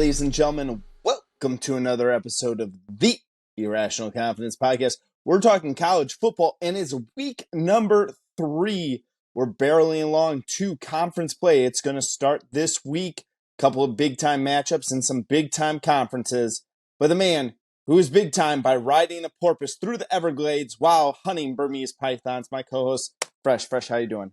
ladies and gentlemen, welcome to another episode of the Irrational Confidence Podcast. We're talking college football, and it's week number 3. We're barreling along to conference play. It's going to start this week. A couple of big-time matchups and some big-time conferences. But the man who is big-time by riding a porpoise through the Everglades while hunting Burmese pythons, my co-host, Fresh. Fresh, how you doing?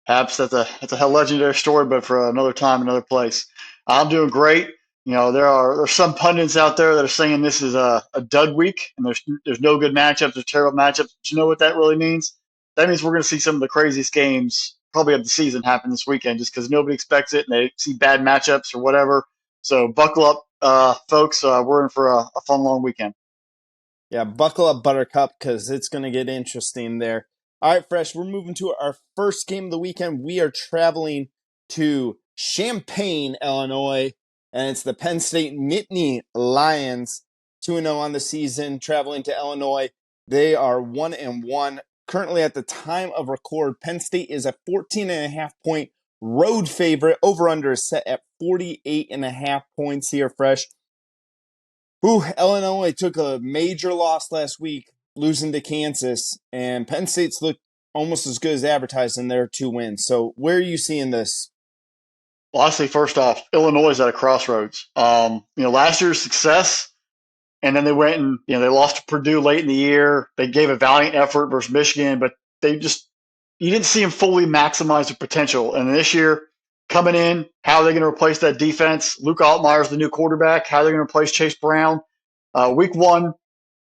Perhaps that's a legendary story, but for another time, another place. I'm doing great. You know, there's some pundits out there that are saying this is a dud week, and there's no good matchups, there's terrible matchups. But you know what that really means? That means we're going to see some of the craziest games probably of the season happen this weekend, just because nobody expects it, and they see bad matchups or whatever. So buckle up, folks. We're in for a fun, long weekend. Yeah, buckle up, Buttercup, because it's going to get interesting there. All right, Fresh, we're moving to our first game of the weekend. We are traveling to Champaign, Illinois, and it's the Penn State Nittany Lions, 2-0 on the season, traveling to Illinois. They are 1-1. Currently, at the time of record, Penn State is a 14.5-point road favorite. Over-under is set at 48.5 points here, Fresh. Illinois took a major loss last week, losing to Kansas, and Penn State's looked almost as good as advertised in their 2 wins. So where are you seeing this? Well, honestly, first off, Illinois is at a crossroads. Last year's success, and then they went and they lost to Purdue late in the year. They gave a valiant effort versus Michigan, but you didn't see them fully maximize their potential. And this year, coming in, how are they going to replace that defense? Luke Altmaier's the new quarterback. How are they going to replace Chase Brown? Week 1,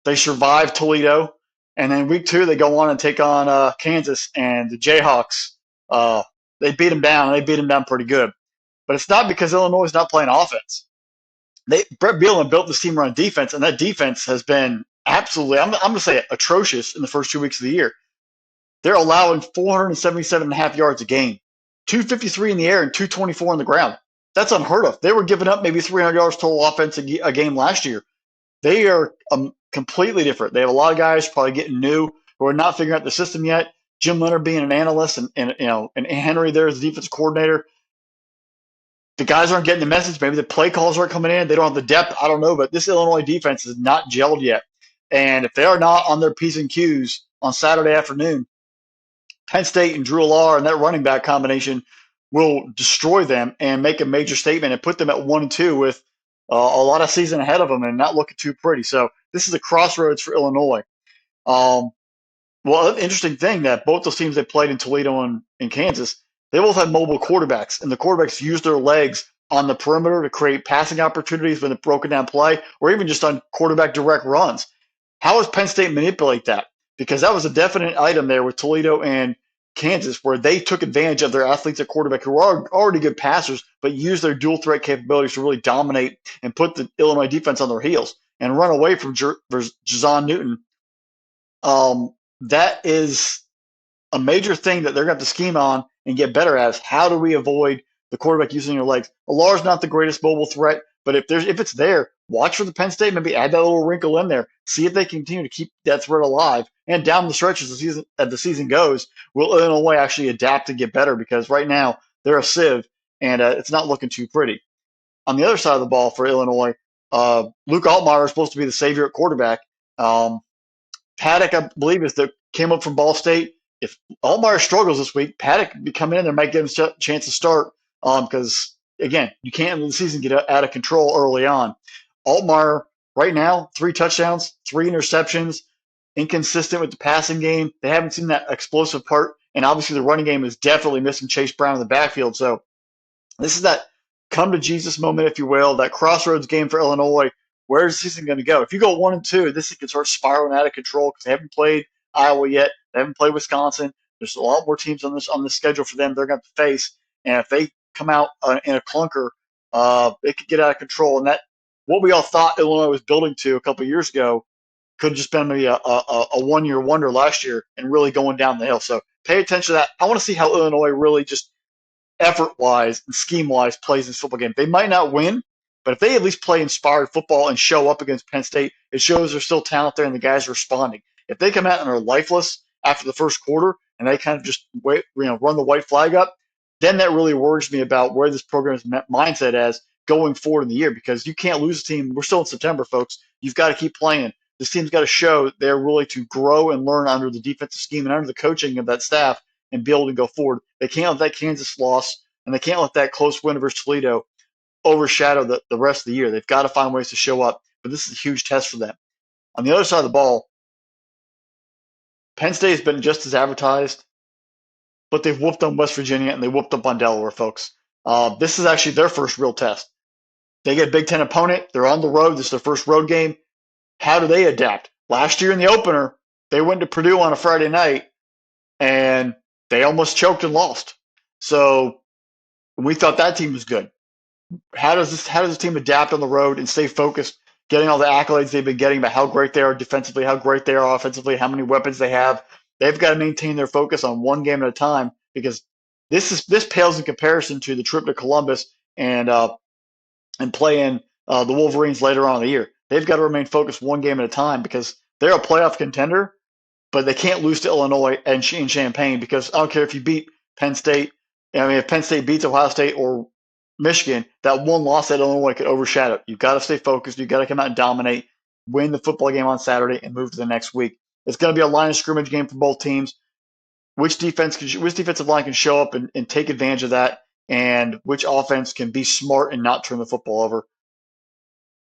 they survived Toledo. And then week 2, they go on and take on Kansas and the Jayhawks. They beat them down. They beat them down pretty good. But it's not because Illinois is not playing offense. Brett Bielema built this team around defense, and that defense has been absolutely, I'm going to say, atrocious in the first 2 weeks of the year. They're allowing 477.5 yards a game, 253 in the air and 224 on the ground. That's unheard of. They were giving up maybe 300 yards total offense a game last year. They are completely different. They have a lot of guys probably getting new who are not figuring out the system yet. Jim Leonard being an analyst, and Henry there as the defensive coordinator. The guys aren't getting the message. Maybe the play calls aren't coming in. They don't have the depth. I don't know, but this Illinois defense is not gelled yet. And if they are not on their P's and Q's on Saturday afternoon, Penn State and Drew Allar and that running back combination will destroy them and make a major statement and put them at 1-2 with a lot of season ahead of them and not looking too pretty. So this is a crossroads for Illinois. Interesting thing that both those teams they played in Toledo and Kansas, they both had mobile quarterbacks, and the quarterbacks used their legs on the perimeter to create passing opportunities when it broken down play, or even just on quarterback direct runs. How does Penn State manipulate that? Because that was a definite item there with Toledo and Kansas, where they took advantage of their athletes at quarterback who are already good passers, but used their dual threat capabilities to really dominate and put the Illinois defense on their heels and run away from Jazon Newton. That is a major thing that they're going to have to scheme on and get better at. Is how do we avoid the quarterback using their legs? Allar's not the greatest mobile threat, but if it's there, watch for the Penn State, maybe add that little wrinkle in there. See if they continue to keep that threat alive. And down the stretch as the season goes, will Illinois actually adapt and get better? Because right now they're a sieve, and it's not looking too pretty. On the other side of the ball for Illinois, Luke Altmaier is supposed to be the savior at quarterback. Paddock, I believe, came up from Ball State. If Altmaier struggles this week, Paddock be coming in there, might give him a chance to start because, again, you can't let the season get out of control early on. Altmaier, right now, 3 touchdowns, 3 interceptions, inconsistent with the passing game. They haven't seen that explosive part, and obviously the running game is definitely missing Chase Brown in the backfield. So this is that come-to-Jesus moment, if you will, that crossroads game for Illinois. Where's the season going to go? If you go 1-2, this can start spiraling out of control because they haven't played Iowa yet. They haven't played Wisconsin. There's a lot more teams on the schedule for them they're going to face. And if they come out in a clunker, it could get out of control. And that what we all thought Illinois was building to a couple of years ago could have just been maybe a one-year wonder last year and really going down the hill. So pay attention to that. I want to see how Illinois really just effort-wise and scheme-wise plays this football game. They might not win, but if they at least play inspired football and show up against Penn State, it shows there's still talent there and the guys are responding. If they come out and are lifeless after the first quarter and they kind of just run the white flag up, then that really worries me about where this program's mindset is going forward in the year, because you can't lose a team. We're still in September, folks. You've got to keep playing. This team's got to show they're willing to grow and learn under the defensive scheme and under the coaching of that staff and be able to go forward. They can't let that Kansas loss and they can't let that close win versus Toledo overshadow the rest of the year. They've got to find ways to show up, but this is a huge test for them. On the other side of the ball, Penn State has been just as advertised, but they've whooped on West Virginia and they whooped up on Delaware, folks. This is actually their first real test. They get a Big Ten opponent. They're on the road. This is their first road game. How do they adapt? Last year in the opener, they went to Purdue on a Friday night, and they almost choked and lost. So we thought that team was good. How does this team adapt on the road and stay focused, getting all the accolades they've been getting about how great they are defensively, how great they are offensively, how many weapons they have? They've got to maintain their focus on one game at a time, because this pales in comparison to the trip to Columbus and playing the Wolverines later on in the year. They've got to remain focused one game at a time, because they're a playoff contender, but they can't lose to Illinois and in Champaign, because I don't care if you beat Penn State. I mean, if Penn State beats Ohio State or Michigan, that one loss at Illinois could overshadow it. You've got to stay focused. You've got to come out and dominate, win the football game on Saturday, and move to the next week. It's going to be a line of scrimmage game for both teams. Which defensive line can show up and take advantage of that, and which offense can be smart and not turn the football over.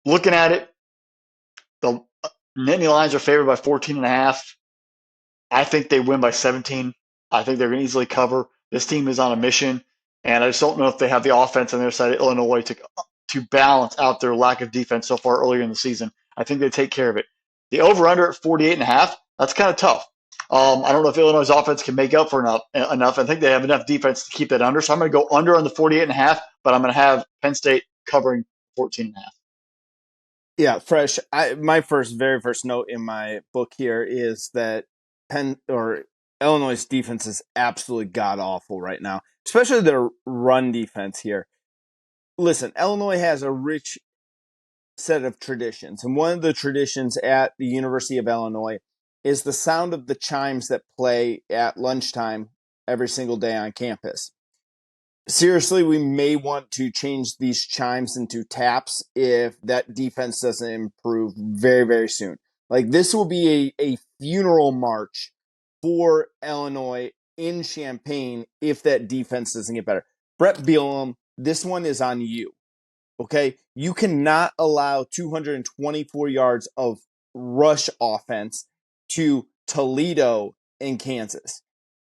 Looking at it, the Nittany Lions are favored by 14.5. I think they win by 17. I think they're going to easily cover. This team is on a mission, and I just don't know if they have the offense on their side of Illinois to balance out their lack of defense so far earlier in the season. I think they take care of it. The over-under at 48.5, that's kind of tough. I don't know if Illinois' offense can make up for enough. I think they have enough defense to keep that under. So I'm going to go under on the 48.5, but I'm going to have Penn State covering 14.5. Yeah, Fresh. My very first note in my book here is that Illinois' defense is absolutely god awful right now, especially their run defense here. Listen, Illinois has a rich set of traditions, and one of the traditions at the University of Illinois is the sound of the chimes that play at lunchtime every single day on campus. Seriously, we may want to change these chimes into taps if that defense doesn't improve very, very soon. Like, this will be a funeral march for Illinois in Champaign if that defense doesn't get better. Brett Bielema, this one is on you. Okay? You cannot allow 224 yards of rush offense to Toledo and Kansas.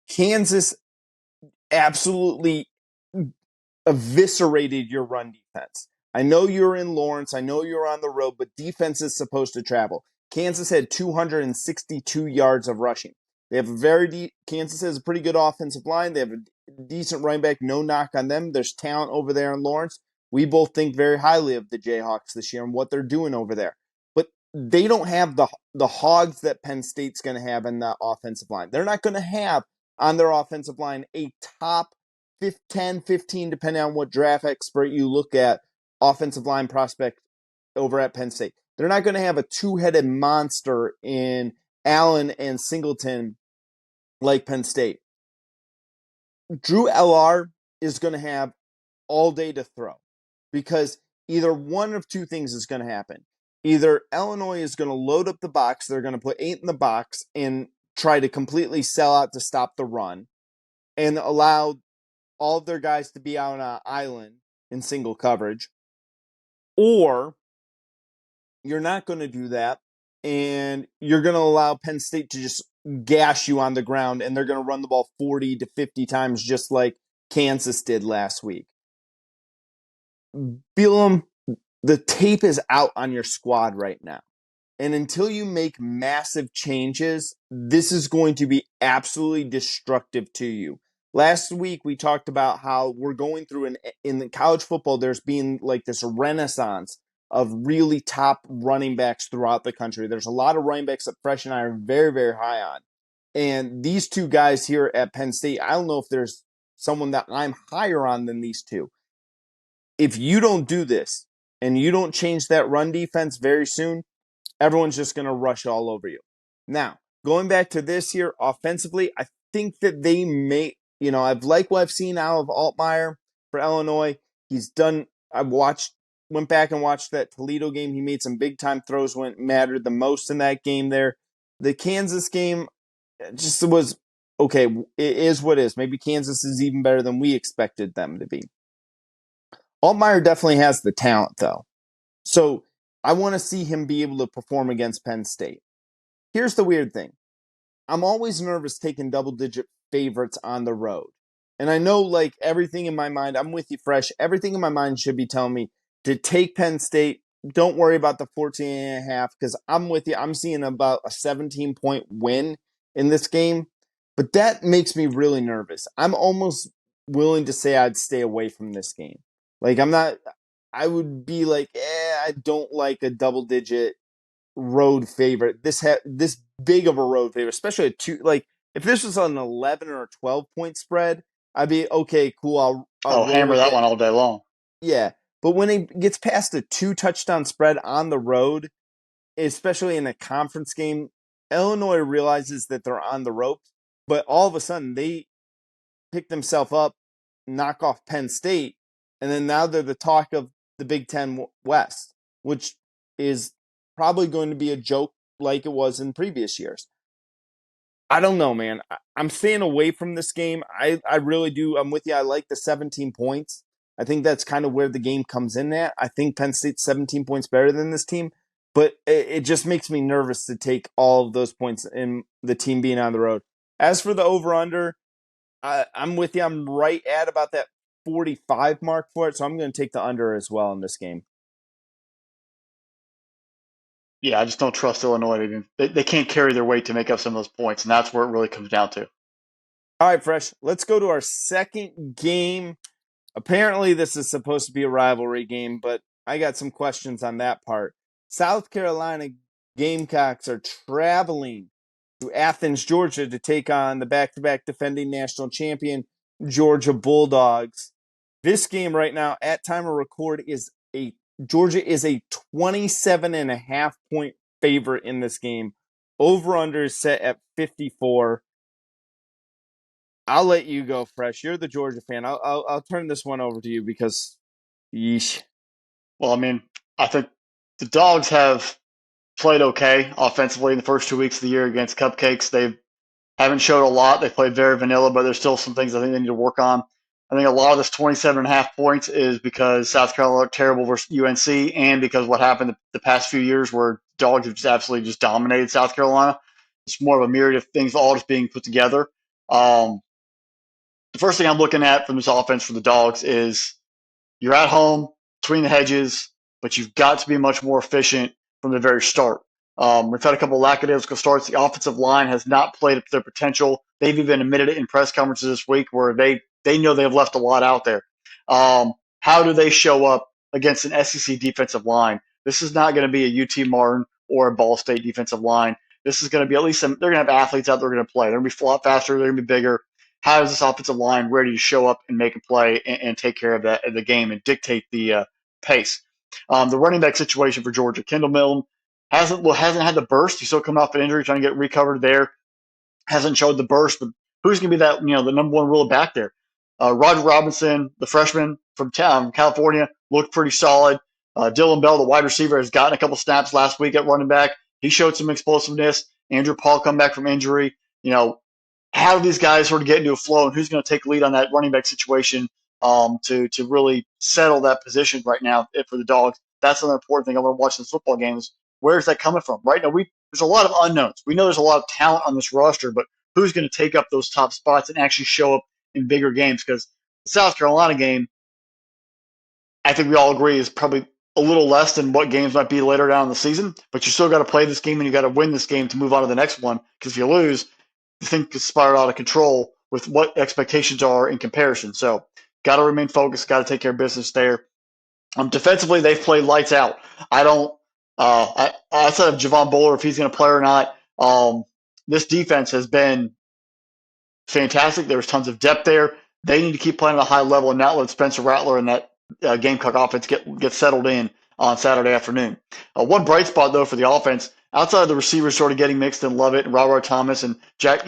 Kansas absolutely eviscerated your run defense. I know you're in Lawrence. I know you're on the road, but defense is supposed to travel. Kansas had 262 yards of rushing. They have Kansas has a pretty good offensive line. They have a decent running back. No knock on them. There's talent over there in Lawrence. We both think very highly of the Jayhawks this year and what they're doing over there. But they don't have the hogs that Penn State's going to have in the offensive line. They're not going to have on their offensive line a top 10, 15, depending on what draft expert you look at, offensive line prospect over at Penn State. They're not going to have a two-headed monster in Allen and Singleton like Penn State. Drew LR is going to have all day to throw, because either one of two things is going to happen. Either Illinois is going to load up the box, they're going to put 8 in the box and try to completely sell out to stop the run and allow all of their guys to be out on an island in single coverage, or you're not going to do that, and you're going to allow Penn State to just gash you on the ground, and they're going to run the ball 40 to 50 times just like Kansas did last week. Bielema, the tape is out on your squad right now. And until you make massive changes, this is going to be absolutely destructive to you. Last week, we talked about how we're going through in the college football, there's been like this renaissance of really top running backs throughout the country. There's a lot of running backs that Fresh and I are very, very high on. And these two guys here at Penn State, I don't know if there's someone that I'm higher on than these two. If you don't do this and you don't change that run defense very soon, everyone's just going to rush all over you. Now, going back to this here, offensively, I think that they may, I've liked what I've seen out of Altmaier for Illinois. I've watched went back and watched that Toledo game. He made some big time throws when it mattered the most in that game there. The Kansas game just was okay. It is what it is. Maybe Kansas is even better than we expected them to be. Altmaier definitely has the talent, though. So I want to see him be able to perform against Penn State. Here's the weird thing. I'm always nervous taking double-digit favorites on the road. And I know, like, everything in my mind, I'm with you, Fresh. Everything in my mind should be telling me to take Penn State. Don't worry about the 14.5 because I'm with you. I'm seeing about a 17-point win in this game. But that makes me really nervous. I'm almost willing to say I'd stay away from this game. Like, I would be like, I don't like a double-digit road favorite. This big of a road favorite, especially a two. Like if this was an 11 or a 12-point spread, I'd be okay, cool. I'll roll hammer with that it. one all day long. Yeah, but when it gets past a 2-touchdown spread on the road, especially in a conference game, Illinois realizes that they're on the ropes. But all of a sudden, they pick themselves up, knock off Penn State, and then now they're the talk of the Big Ten West, which is probably going to be a joke like it was in previous years. I don't know, man. I'm staying away from this game. I really do. I'm with you. I like the 17 points. I think that's kind of where the game comes in at. I think Penn State's 17 points better than this team, but it just makes me nervous to take all of those points in the team being on the road. As for the over-under, I'm with you. I'm right at about that 45 mark for it, so I'm going to take the under as well in this game. Yeah, I just don't trust Illinois. They can't carry their weight to make up some of those points, and that's where it really comes down to. All right, Fresh. Let's go to our second game. Apparently, this is supposed to be a rivalry game, but I got some questions on that part. South Carolina Gamecocks are traveling to Athens, Georgia to take on the back-to-back defending national champion Georgia Bulldogs. This game right now, at time of record, Georgia is a 27.5 point favorite in this game. Over-under is set at 54. I'll let you go, Fresh. You're the Georgia fan. I'll turn this one over to you because, yeesh. Well, I mean, I think the Dogs have played okay offensively in the first 2 weeks of the year against Cupcakes. They haven't showed a lot. They played very vanilla, but there's still some things I think they need to work on. I think a lot of this 27.5 points is because South Carolina looked terrible versus UNC and because what happened the past few years where Dogs have just absolutely just dominated South Carolina. It's more of a myriad of things all just being put together. The first thing I'm looking at from this offense for the Dogs is you're at home, between the hedges, but you've got to be much more efficient from the very start. We've had a couple of lackadaisical starts. The offensive line has not played up to their potential. They've even admitted it in press conferences this week where they know they've left a lot out there. How do they show up against an SEC defensive line? This is not going to be a UT Martin or a Ball State defensive line. This is going to be at least they're going to have athletes out there going to play. They're going to be a lot faster. They're going to be bigger. How is this offensive line ready to show up and make a play and take care of the game and dictate the pace? The running back situation for Georgia, Kendall Milton hasn't had the burst. He's still coming off an injury, trying to get recovered there. Hasn't showed the burst, but who's going to be that the number one rule back there? Roger Robinson, the freshman from California, looked pretty solid. Dylan Bell, the wide receiver, has gotten a couple snaps last week at running back. He showed some explosiveness. Andrew Paul come back from injury. How do these guys sort of get into a flow, and who's going to take lead on that running back situation to really settle that position right now for the Dogs? That's another important thing I want to watch this football game is where is that coming from? Right now, there's a lot of unknowns. We know there's a lot of talent on this roster, but who's going to take up those top spots and actually show up in bigger games? Because the South Carolina game, I think we all agree, is probably a little less than what games might be later down in the season, but you still got to play this game and you got to win this game to move on to the next one. Because if you lose, the thing could spiral out of control with what expectations are in comparison. So, got to remain focused, got to take care of business there. Defensively, they've played lights out. I don't, outside of Javon Bowler, if he's going to play or not, this defense has been fantastic. There's tons of depth there. They need to keep playing at a high level and not let Spencer Rattler and that Gamecock offense get settled in on Saturday afternoon. One bright spot, though, for the offense, outside of the receivers sort of getting mixed in Lovett and Robert Thomas and Jack,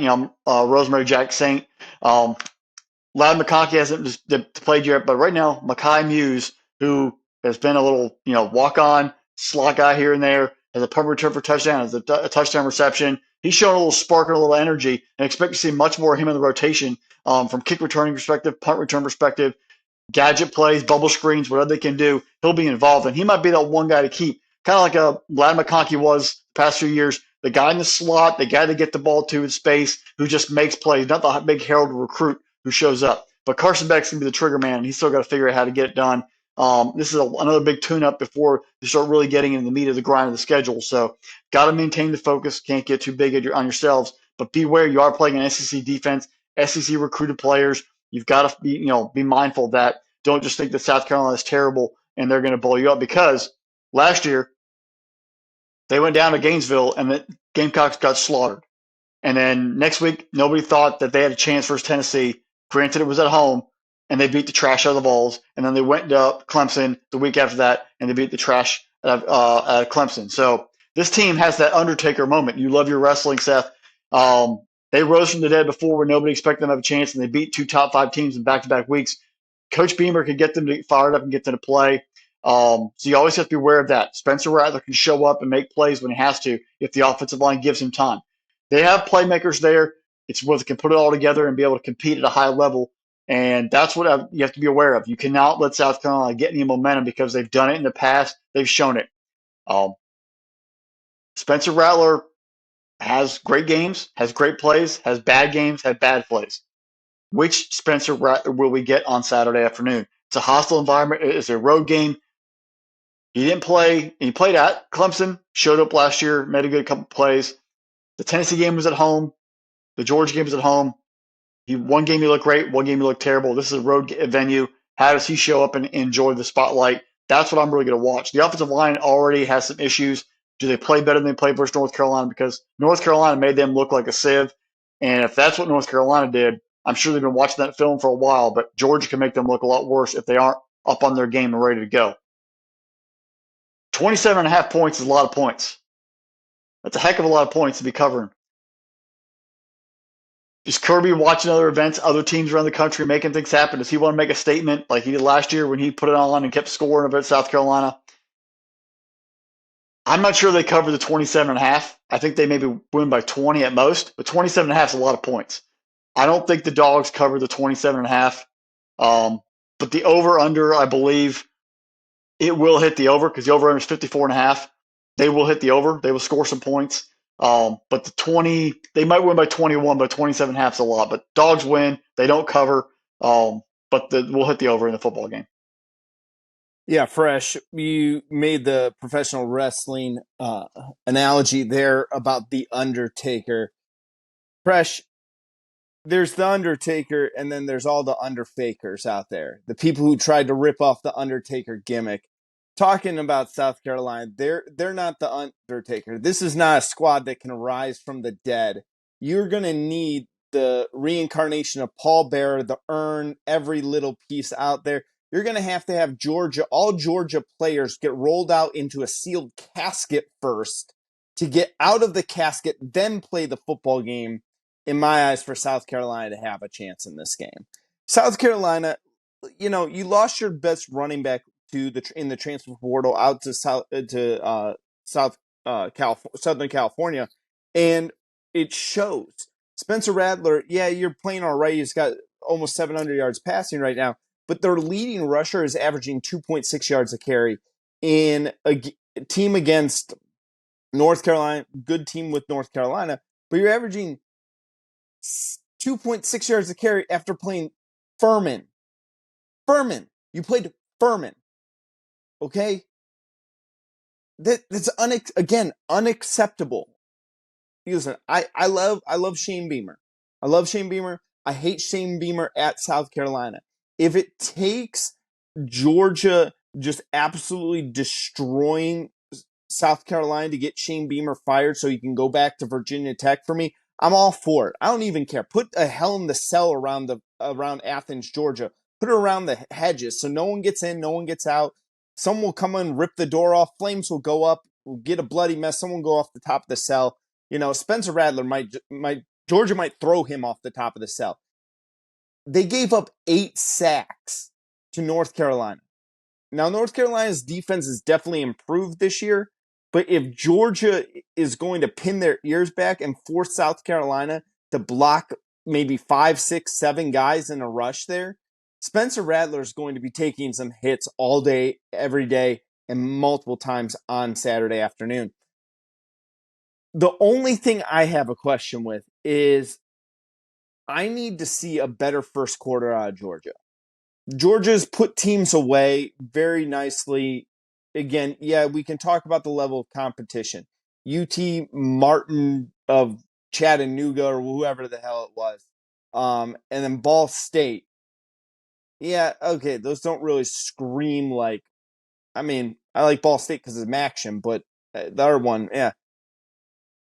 Rosemary Jack Saint, Loud McConkey hasn't played yet, but right now, Makai Muse, who There's been a little, walk on slot guy here and there, has a punt return for touchdown, has a touchdown reception. He's showing a little spark and a little energy, and expect to see much more of him in the rotation from kick returning perspective, punt return perspective, gadget plays, bubble screens, whatever they can do. He'll be involved, and he might be that one guy to keep, kind of like a Vlad McConkey was the past few years. The guy in the slot, the guy to get the ball to in space, who just makes plays, not the big herald recruit who shows up. But Carson Beck's going to be the trigger man, and he's still got to figure out how to get it done. This is another big tune-up before you start really getting into the meat of the grind of the schedule. So got to maintain the focus. Can't get too big on yourselves. But beware, you are playing an SEC defense, SEC recruited players. You've got to be mindful of that. Don't just think that South Carolina is terrible and they're going to blow you up, because last year they went down to Gainesville and the Gamecocks got slaughtered. And then next week, nobody thought that they had a chance versus Tennessee. Granted, it was at home, and they beat the trash out of the Vols. And then they went to Clemson the week after that, and they beat the trash out of Clemson. So this team has that Undertaker moment. You love your wrestling, Seth. They rose from the dead before when nobody expected them to have a chance, and they beat two top 5 teams in back-to-back weeks. Coach Beamer can get them to get fired up and get them to play. So you always have to be aware of that. Spencer Rattler can show up and make plays when he has to if the offensive line gives him time. They have playmakers there. It's whether they can put it all together and be able to compete at a high level. And that's what you have to be aware of. You cannot let South Carolina get any momentum because they've done it in the past. They've shown it. Spencer Rattler has great games, has great plays, has bad games, has bad plays. Which Spencer Rattler will we get on Saturday afternoon? It's a hostile environment. It's a road game. He didn't play. He played at Clemson, showed up last year, made a good couple plays. The Tennessee game was at home. The Georgia game was at home. One game he looked great, one game he looked terrible. This is a road venue. How does he show up and enjoy the spotlight? That's what I'm really going to watch. The offensive line already has some issues. Do they play better than they played versus North Carolina? Because North Carolina made them look like a sieve. And if that's what North Carolina did, I'm sure they've been watching that film for a while, but Georgia can make them look a lot worse if they aren't up on their game and ready to go. 27.5 points is a lot of points. That's a heck of a lot of points to be covering. Is Kirby watching other events, other teams around the country, making things happen? Does he want to make a statement like he did last year when he put it on and kept scoring about South Carolina? I'm not sure they cover the 27.5. I think they maybe win by 20 at most, but 27.5 is a lot of points. I don't think the Dogs cover the 27.5. But the over-under, I believe it will hit the over because the over-under is 54.5. They will hit the over. They will score some points. But the 20, they might win by 21, but 27.5 is a lot. But Dogs win. They don't cover. But we'll hit the over in the football game. Yeah, Fresh, you made the professional wrestling analogy there about the Undertaker. Fresh, there's the Undertaker, and then there's all the underfakers out there. The people who tried to rip off the Undertaker gimmick. Talking about South Carolina, they're not the Undertaker. This is not a squad that can rise from the dead. You're going to need the reincarnation of Paul Bearer, the urn, every little piece out there. You're going to have Georgia, all Georgia players get rolled out into a sealed casket first to get out of the casket, then play the football game, in my eyes, for South Carolina to have a chance in this game. South Carolina, you lost your best running back in the transfer portal out to Southern California, and it shows. Spencer Rattler, yeah, you're playing all right. He's got almost 700 yards passing right now, but their leading rusher is averaging 2.6 yards a carry in a team against North Carolina, good team with North Carolina, but you're averaging 2.6 yards a carry after playing Furman. You played Furman. Okay? That's unacceptable. Listen, I love Shane Beamer. I hate Shane Beamer at South Carolina. If it takes Georgia just absolutely destroying South Carolina to get Shane Beamer fired so he can go back to Virginia Tech for me, I'm all for it. I don't even care. Put a hell in the cell around Athens, Georgia. Put it around the hedges so no one gets in, no one gets out. Someone will come in, rip the door off. Flames will go up. We'll get a bloody mess. Someone will go off the top of the cell. Spencer Rattler Georgia might throw him off the top of the cell. They gave up 8 sacks to North Carolina. Now, North Carolina's defense has definitely improved this year, but if Georgia is going to pin their ears back and force South Carolina to block maybe 5, 6, 7 guys in a rush there, Spencer Rattler is going to be taking some hits all day, every day, and multiple times on Saturday afternoon. The only thing I have a question with is I need to see a better first quarter out of Georgia. Georgia's put teams away very nicely. Again, yeah, we can talk about the level of competition. UT Martin of Chattanooga or whoever the hell it was. And then Ball State. Yeah, okay, those don't really scream like, I mean, I like Ball State because of action, but the other one, yeah.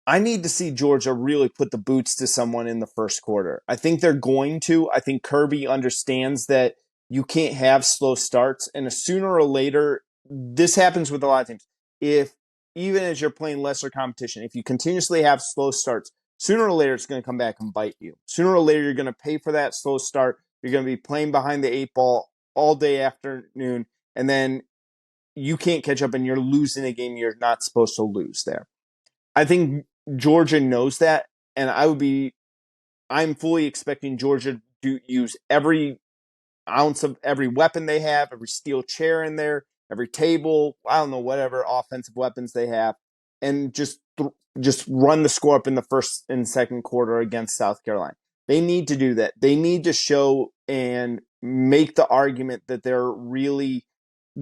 I need to see Georgia really put the boots to someone in the first quarter. I think they're going to. I think Kirby understands that you can't have slow starts. And sooner or later, this happens with a lot of teams. If even as you're playing lesser competition, if you continuously have slow starts, sooner or later it's going to come back and bite you. Sooner or later, you're going to pay for that slow start. You're going to be playing behind the 8 ball all day afternoon. And then you can't catch up and you're losing a game you're not supposed to lose there. I think Georgia knows that, and I'm fully expecting Georgia to use every ounce of every weapon they have, every steel chair in there, every table, I don't know, whatever offensive weapons they have, and just run the score up in the first and second quarter against South Carolina. They need to do that. They need to show and make the argument that they're really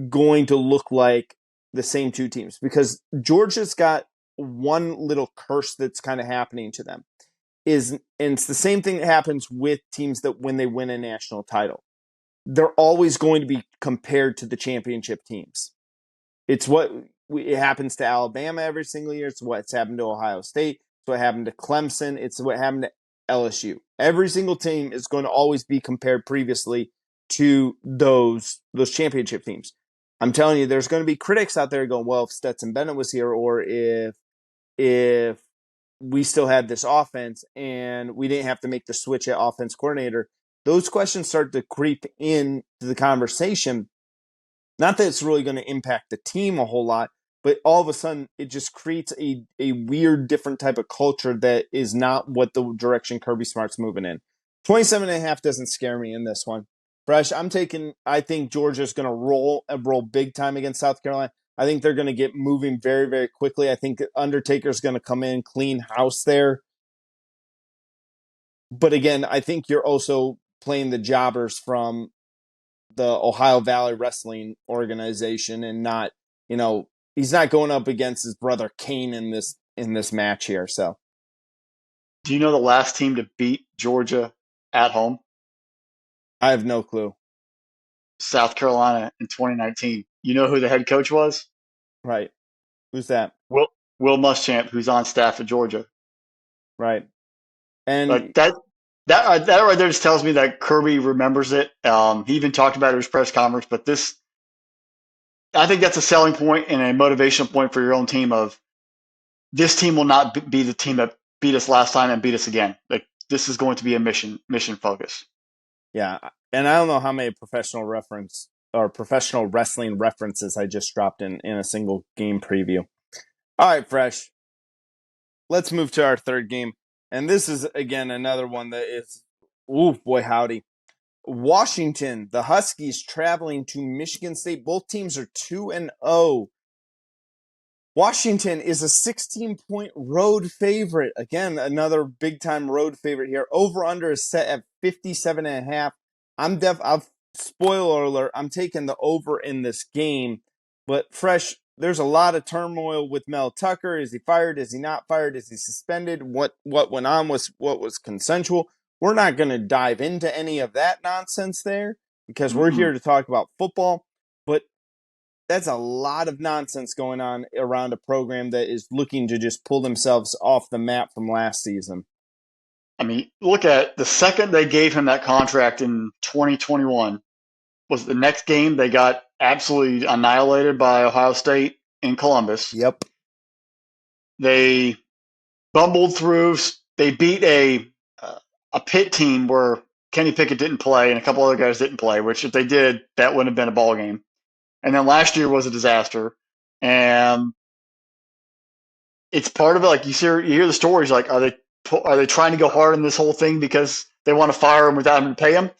going to look like the same two teams, because Georgia's got one little curse that's kind of happening to them and it's the same thing that happens with teams that when they win a national title, they're always going to be compared to the championship teams. It's what it happens to Alabama every single year. It's what's happened to Ohio State. It's what happened to Clemson. It's what happened to LSU. Every single team is going to always be compared previously to those championship teams. I'm telling you, there's going to be critics out there going, well, if Stetson Bennett was here, or if we still had this offense and we didn't have to make the switch at offense coordinator, those questions start to creep into the conversation. Not that it's really going to impact the team a whole lot, but all of a sudden it just creates a weird, different type of culture that is not what the direction Kirby Smart's moving in. 27.5 doesn't scare me in this one. Fresh, I think Georgia's going to roll big time against South Carolina. I think they're going to get moving very, very quickly. I think Undertaker's going to come in, clean house there. But again, I think you're also playing the jobbers from the Ohio Valley Wrestling organization and not, he's not going up against his brother Kane in this match here. So, Do you know the last team to beat Georgia at home? I have no clue. South Carolina in 2019. You know who the head coach was? Right. Who's that? Will Muschamp, who's on staff at Georgia. Right. And Like that right there just tells me that Kirby remembers it. He even talked about it at his press conference. But I think that's a selling point and a motivational point for your own team. Of this team will not be the team that beat us last time and beat us again. Like this is going to be a mission focus. yeah, and I don't know how many professional wrestling references I just dropped in a single game preview. All right, Fresh. Let's move to our third game. And this is, again, another one that is, ooh, boy, howdy. Washington, the Huskies traveling to Michigan State. Both teams are 2-0. Washington is a 16-point road favorite. Again, another big-time road favorite here. Over-under is set at 57.5. Spoiler alert, I'm taking the over in this game. But, Fresh, there's a lot of turmoil with Mel Tucker. Is he fired? Is he not fired? Is he suspended? What went on? What was consensual? We're not going to dive into any of that nonsense there because we're here to talk about football. But that's a lot of nonsense going on around a program that is looking to just pull themselves off the map from last season. I mean, look at the second they gave him that contract in 2021 was the next game they got absolutely annihilated by Ohio State in Columbus. Yep. They bumbled through. They beat a Pitt team where Kenny Pickett didn't play and a couple other guys didn't play, which if they did, that wouldn't have been a ball game. and then last year was a disaster. And it's part of it. Like you hear the stories. Like, are they trying to go hard in this whole thing because they want to fire him without having to pay him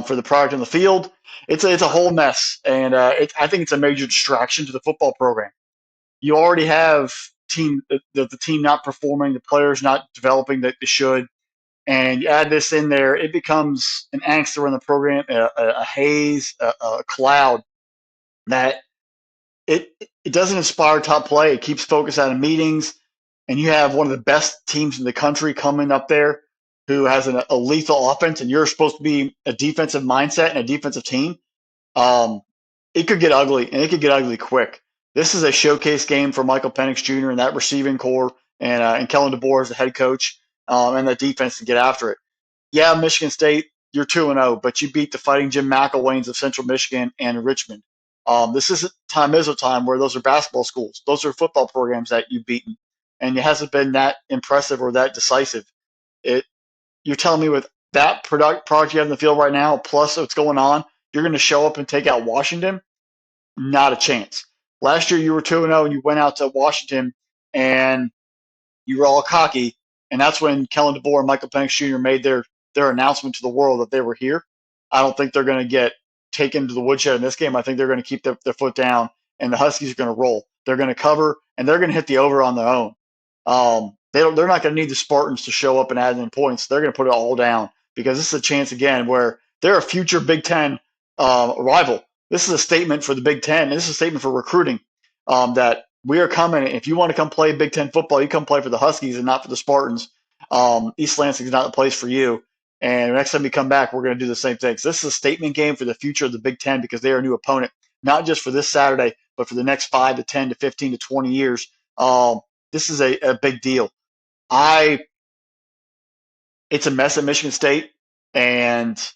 for the product on the field? It's a whole mess, and I think it's a major distraction to the football program. You already have the team not performing, the players not developing that they should, and you add this in there, it becomes an angst around the program, a haze, a cloud that it doesn't inspire top play. It keeps focus out of meetings, and you have one of the best teams in the country coming up there who has a lethal offense, and you're supposed to be a defensive mindset and a defensive team. Um, it could get ugly, and it could get ugly quick. This is a showcase game for Michael Penix Jr. and that receiving core, and Kellen DeBoer as the head coach, and the defense to get after it. Yeah, Michigan State, you're 2-0, but you beat the Fighting Jim McElwains of Central Michigan and Richmond. This isn't time Izzo time where those are basketball schools. Those are football programs that you've beaten, and it hasn't been that impressive or that decisive. It You're telling me with that product you have in the field right now, plus what's going on, you're going to show up and take out Washington? Not a chance. Last year you were 2-0 and you went out to Washington and you were all cocky, and that's when Kellen DeBoer and Michael Penix Jr. made their announcement to the world that they were here. I don't think they're going to get taken to the woodshed in this game. I think they're going to keep their foot down, and the Huskies are going to roll. They're going to cover, and they're going to hit the over on their own. They're not going to need the Spartans to show up and add in points. They're going to put it all down because this is a chance again where they're a future Big Ten rival. This is a statement for the Big Ten, and this is a statement for recruiting that we are coming. If you want to come play Big Ten football, you come play for the Huskies and not for the Spartans. East Lansing is not the place for you. And next time you come back, we're going to do the same thing. So this is a statement game for the future of the Big Ten because they are a new opponent, not just for this Saturday, but for the next 5 to 10 to 15 to 20 years. This is a big deal. It's a mess at Michigan State, and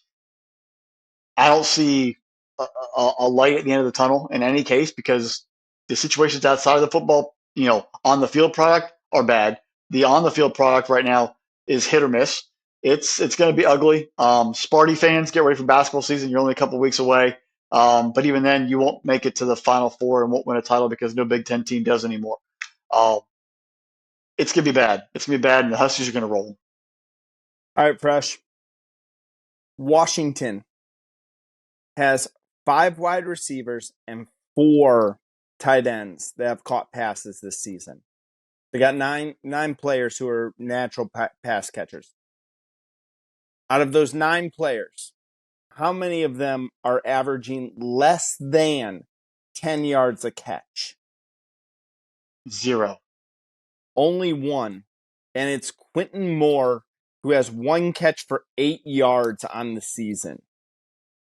I don't see a light at the end of the tunnel in any case because the situations outside of the football, on the field product are bad. The on the field product right now is hit or miss. It's going to be ugly. Sparty fans, get ready for basketball season. You're only a couple of weeks away. But even then, you won't make it to the Final Four and won't win a title because no Big Ten team does anymore. It's going to be bad. It's going to be bad, and the Huskies are going to roll. All right, Fresh. Washington has 5 wide receivers and 4 tight ends that have caught passes this season. They got nine players who are natural pass catchers. Out of those 9 players, how many of them are averaging less than 10 yards a catch? 0. Only 1. And it's Quentin Moore, who has 1 catch for 8 yards on the season.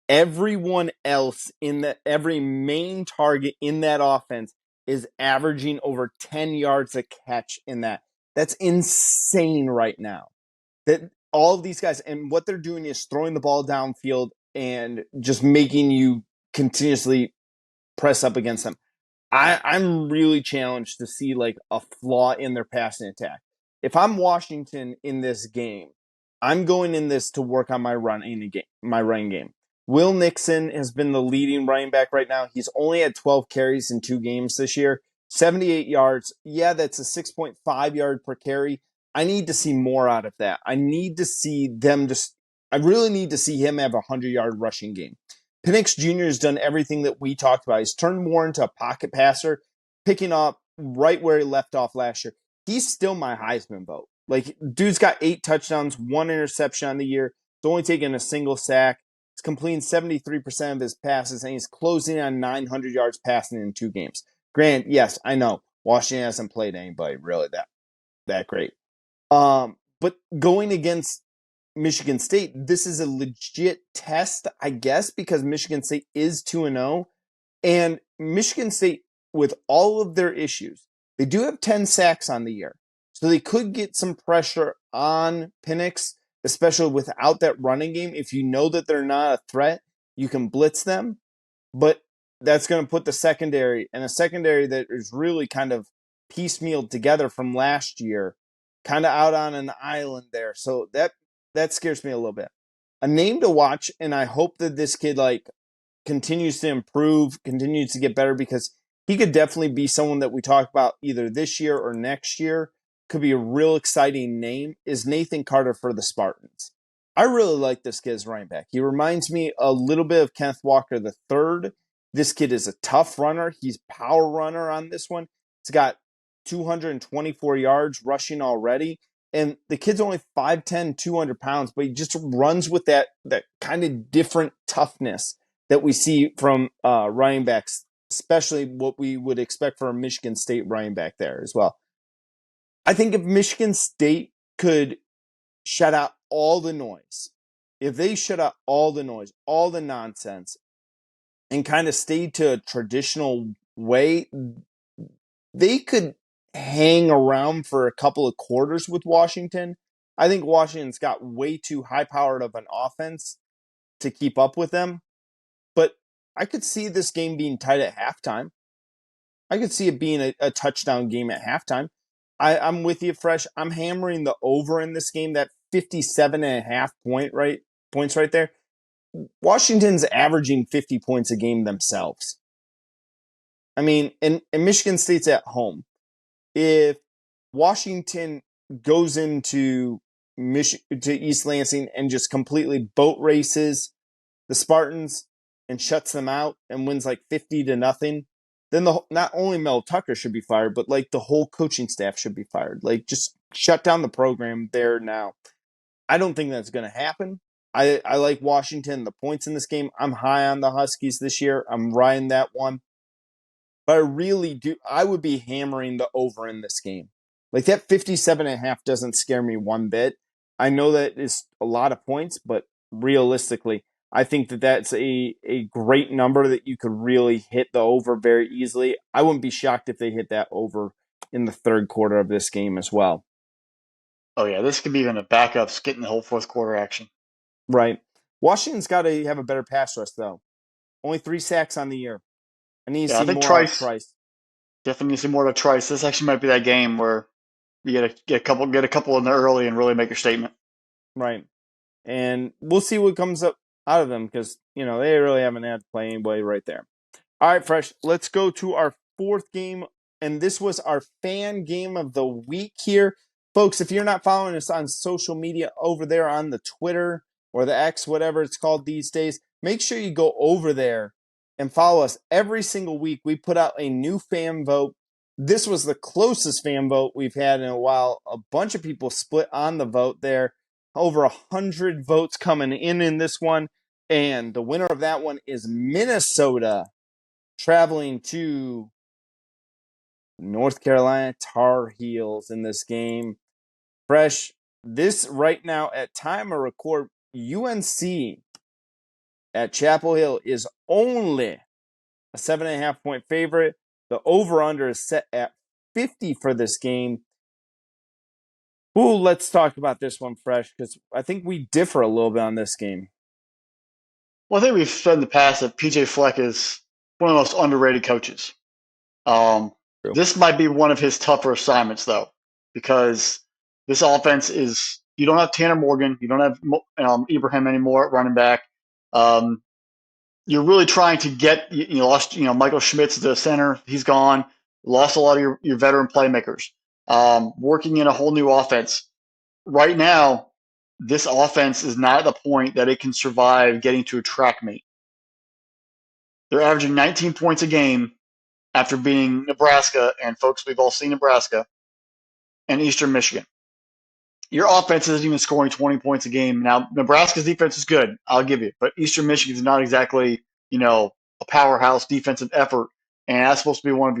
Everyone else every main target in that offense is averaging over 10 yards a catch in that. That's insane right now. That all of these guys, and what they're doing is throwing the ball downfield and just making you continuously press up against them. I'm really challenged to see like a flaw in their passing attack. If I'm Washington in this game, I'm going in this to work on my running game. Will Nixon has been the leading running back right now. He's only had 12 carries in 2 games this year, 78 yards. Yeah, that's a 6.5 yard per carry. I need to see more out of that. I really need to see him have a 100-yard rushing game. Penix Jr. has done everything that we talked about. He's turned more into a pocket passer, picking up right where he left off last year. He's still my Heisman vote. Like, dude's got 8 touchdowns, 1 interception on the year. He's only taken a single sack. He's completing 73% of his passes, and he's closing on 900 yards passing in 2 games. Grant, yes, I know Washington hasn't played anybody really that great. But going against Michigan State, this is a legit test, I guess, because Michigan State is 2-0. And Michigan State, with all of their issues, they do have 10 sacks on the year. So they could get some pressure on Penix, especially without that running game. If you know that they're not a threat, you can blitz them. But that's going to put the secondary, and a secondary that is really kind of piecemealed together from last year, kind of out on an island there. So that scares me a little bit. A name to watch, and I hope that this kid continues to improve, continues to get better, because he could definitely be someone that we talk about either this year or next year. Could be a real exciting name, is Nathan Carter for the Spartans. I really like this kid as running back. He reminds me a little bit of Kenneth Walker III. This kid is a tough runner. He's power runner on this one. He's got 224 yards rushing already. And the kid's only 5'10", 200 pounds, but he just runs with that kind of different toughness that we see from running backs, especially what we would expect for a Michigan State running back there as well. I think if Michigan State could shut out all the noise, if they shut out all the noise, all the nonsense, and kind of stayed to a traditional way, they could hang around for a couple of quarters with Washington. I think Washington's got way too high-powered of an offense to keep up with them. But I could see this game being tight at halftime. I could see it being a touchdown game at halftime. I'm with you, Fresh. I'm hammering the over in this game, that 57.5 points right there. Washington's averaging 50 points a game themselves. I mean, and Michigan State's at home. If Washington goes into East Lansing and just completely boat races the Spartans and shuts them out and wins like 50-0, then not only Mel Tucker should be fired, but like the whole coaching staff should be fired. Like, just shut down the program there now. I don't think that's going to happen. I like Washington, the points in this game. I'm high on the Huskies this year. I'm riding that one. But I really do. I would be hammering the over in this game. Like, that 57.5 doesn't scare me one bit. I know that is a lot of points, but realistically, I think that that's a great number that you could really hit the over very easily. I wouldn't be shocked if they hit that over in the third quarter of this game as well. Oh, yeah, this could be even a backups getting the whole fourth quarter action. Right. Washington's got to have a better pass rush, though. Only 3 sacks on the year. I need to Yeah, I see think more out of Trice. Definitely need to see more of Trice. This actually might be that game where you get a couple in there early and really make your statement. Right. And we'll see what comes up out of them, because, they really haven't had to play anybody right there. All right, Fresh, let's go to our fourth game. And this was our fan game of the week here. Folks, if you're not following us on social media over there on the Twitter or the X, whatever it's called these days, make sure you go over there and follow us. Every single week, we put out a new fan vote. This was the closest fan vote we've had in a while. A bunch of people split on the vote there. Over 100 votes coming in this one. And the winner of that one is Minnesota, traveling to North Carolina Tar Heels in this game. Fresh, this right now at time of record, UNC at Chapel Hill is only a 7.5 point favorite. The over-under is set at 50 for this game. Ooh, let's talk about this one, Fresh, because I think we differ a little bit on this game. Well, I think we've said in the past that PJ Fleck is one of the most underrated coaches. This might be one of his tougher assignments, though, because this offense is – you don't have Tanner Morgan. You don't have Ibrahim anymore at running back. You're really trying to get – you lost Michael Schmitz, the center. He's gone. Lost a lot of your veteran playmakers. Working in a whole new offense. Right now, this offense is not at the point that it can survive getting to a track meet. They're averaging 19 points a game after beating Nebraska, and folks, we've all seen Nebraska, and Eastern Michigan. Your offense isn't even scoring 20 points a game. Now, Nebraska's defense is good, I'll give you, but Eastern Michigan is not exactly, a powerhouse defensive effort, and that's supposed to be one of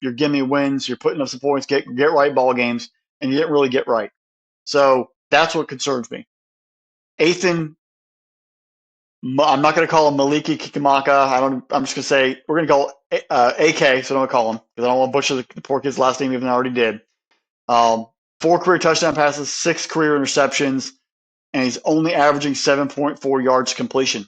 your gimme wins. You're putting up some points, get right ball games, and you didn't really get right. So that's what concerns me. Ethan, I'm not going to call him Maliki Kikamaka. I'm just going to say we're going to call AK, so don't call him because I don't want to butcher the poor kid's last name even though I already did. 4 career touchdown passes, 6 career interceptions, and he's only averaging 7.4 yards completion.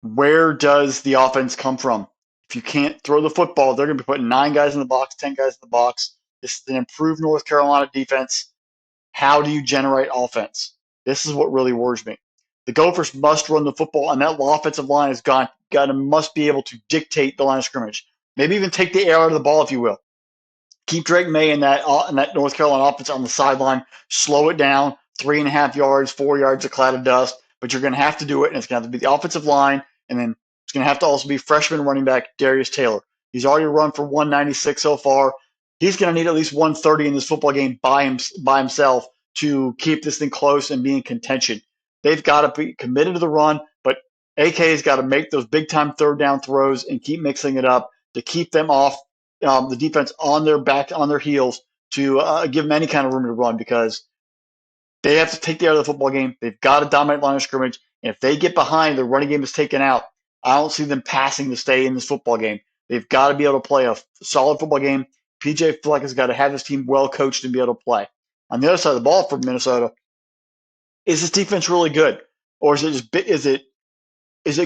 Where does the offense come from? If you can't throw the football, they're going to be putting 9 guys in the box, 10 guys in the box. This is an improved North Carolina defense. How do you generate offense? This is what really worries me. The Gophers must run the football, and that offensive line has must be able to dictate the line of scrimmage. Maybe even take the air out of the ball, if you will. Keep Drake May in that North Carolina offense on the sideline. Slow it down, 3.5 yards, 4 yards, a cloud of dust. But you're going to have to do it, and it's going to have to be the offensive line, and then it's going to have to also be freshman running back Darius Taylor. He's already run for 196 so far. He's going to need at least 130 in this football game by himself to keep this thing close and be in contention. They've got to be committed to the run, but AK's got to make those big time third down throws and keep mixing it up to keep them off the defense on their heels to give them any kind of room to run, because they have to take the out of the football game. They've got to dominate line of scrimmage. And if they get behind, the running game is taken out. I don't see them passing to stay in this football game. They've got to be able to play a solid football game. PJ Fleck has got to have his team well coached and be able to play. On the other side of the ball for Minnesota, is this defense really good, or is it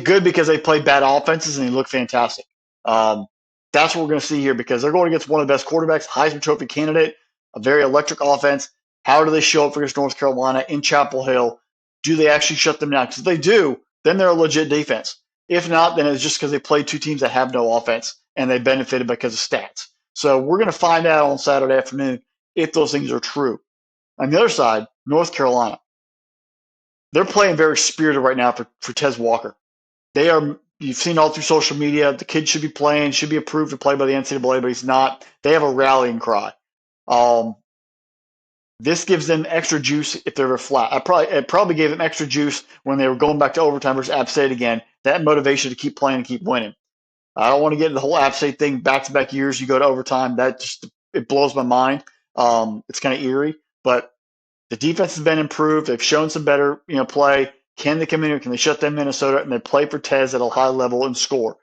good because they play bad offenses and they look fantastic? That's what we're going to see here, because they're going against one of the best quarterbacks, Heisman Trophy candidate, a very electric offense. How do they show up against North Carolina in Chapel Hill? Do they actually shut them down? Because if they do, then they're a legit defense. If not, then it's just because they played two teams that have no offense and they benefited because of stats. So we're going to find out on Saturday afternoon if those things are true. On the other side, North Carolina, they're playing very spirited right now for Tez Walker. They are. You've seen all through social media, the kid should be playing, should be approved to play by the NCAA, but he's not. They have a rallying cry. This gives them extra juice if they're flat. It probably gave them extra juice when they were going back to overtime versus App State again. That motivation to keep playing and keep winning. I don't want to get into the whole App State thing. Back-to-back years, you go to overtime. It blows my mind. It's kind of eerie, but the defense has been improved. They've shown some better play. Can they come in here? Can they shut down Minnesota and they play for Tez at a high level and score?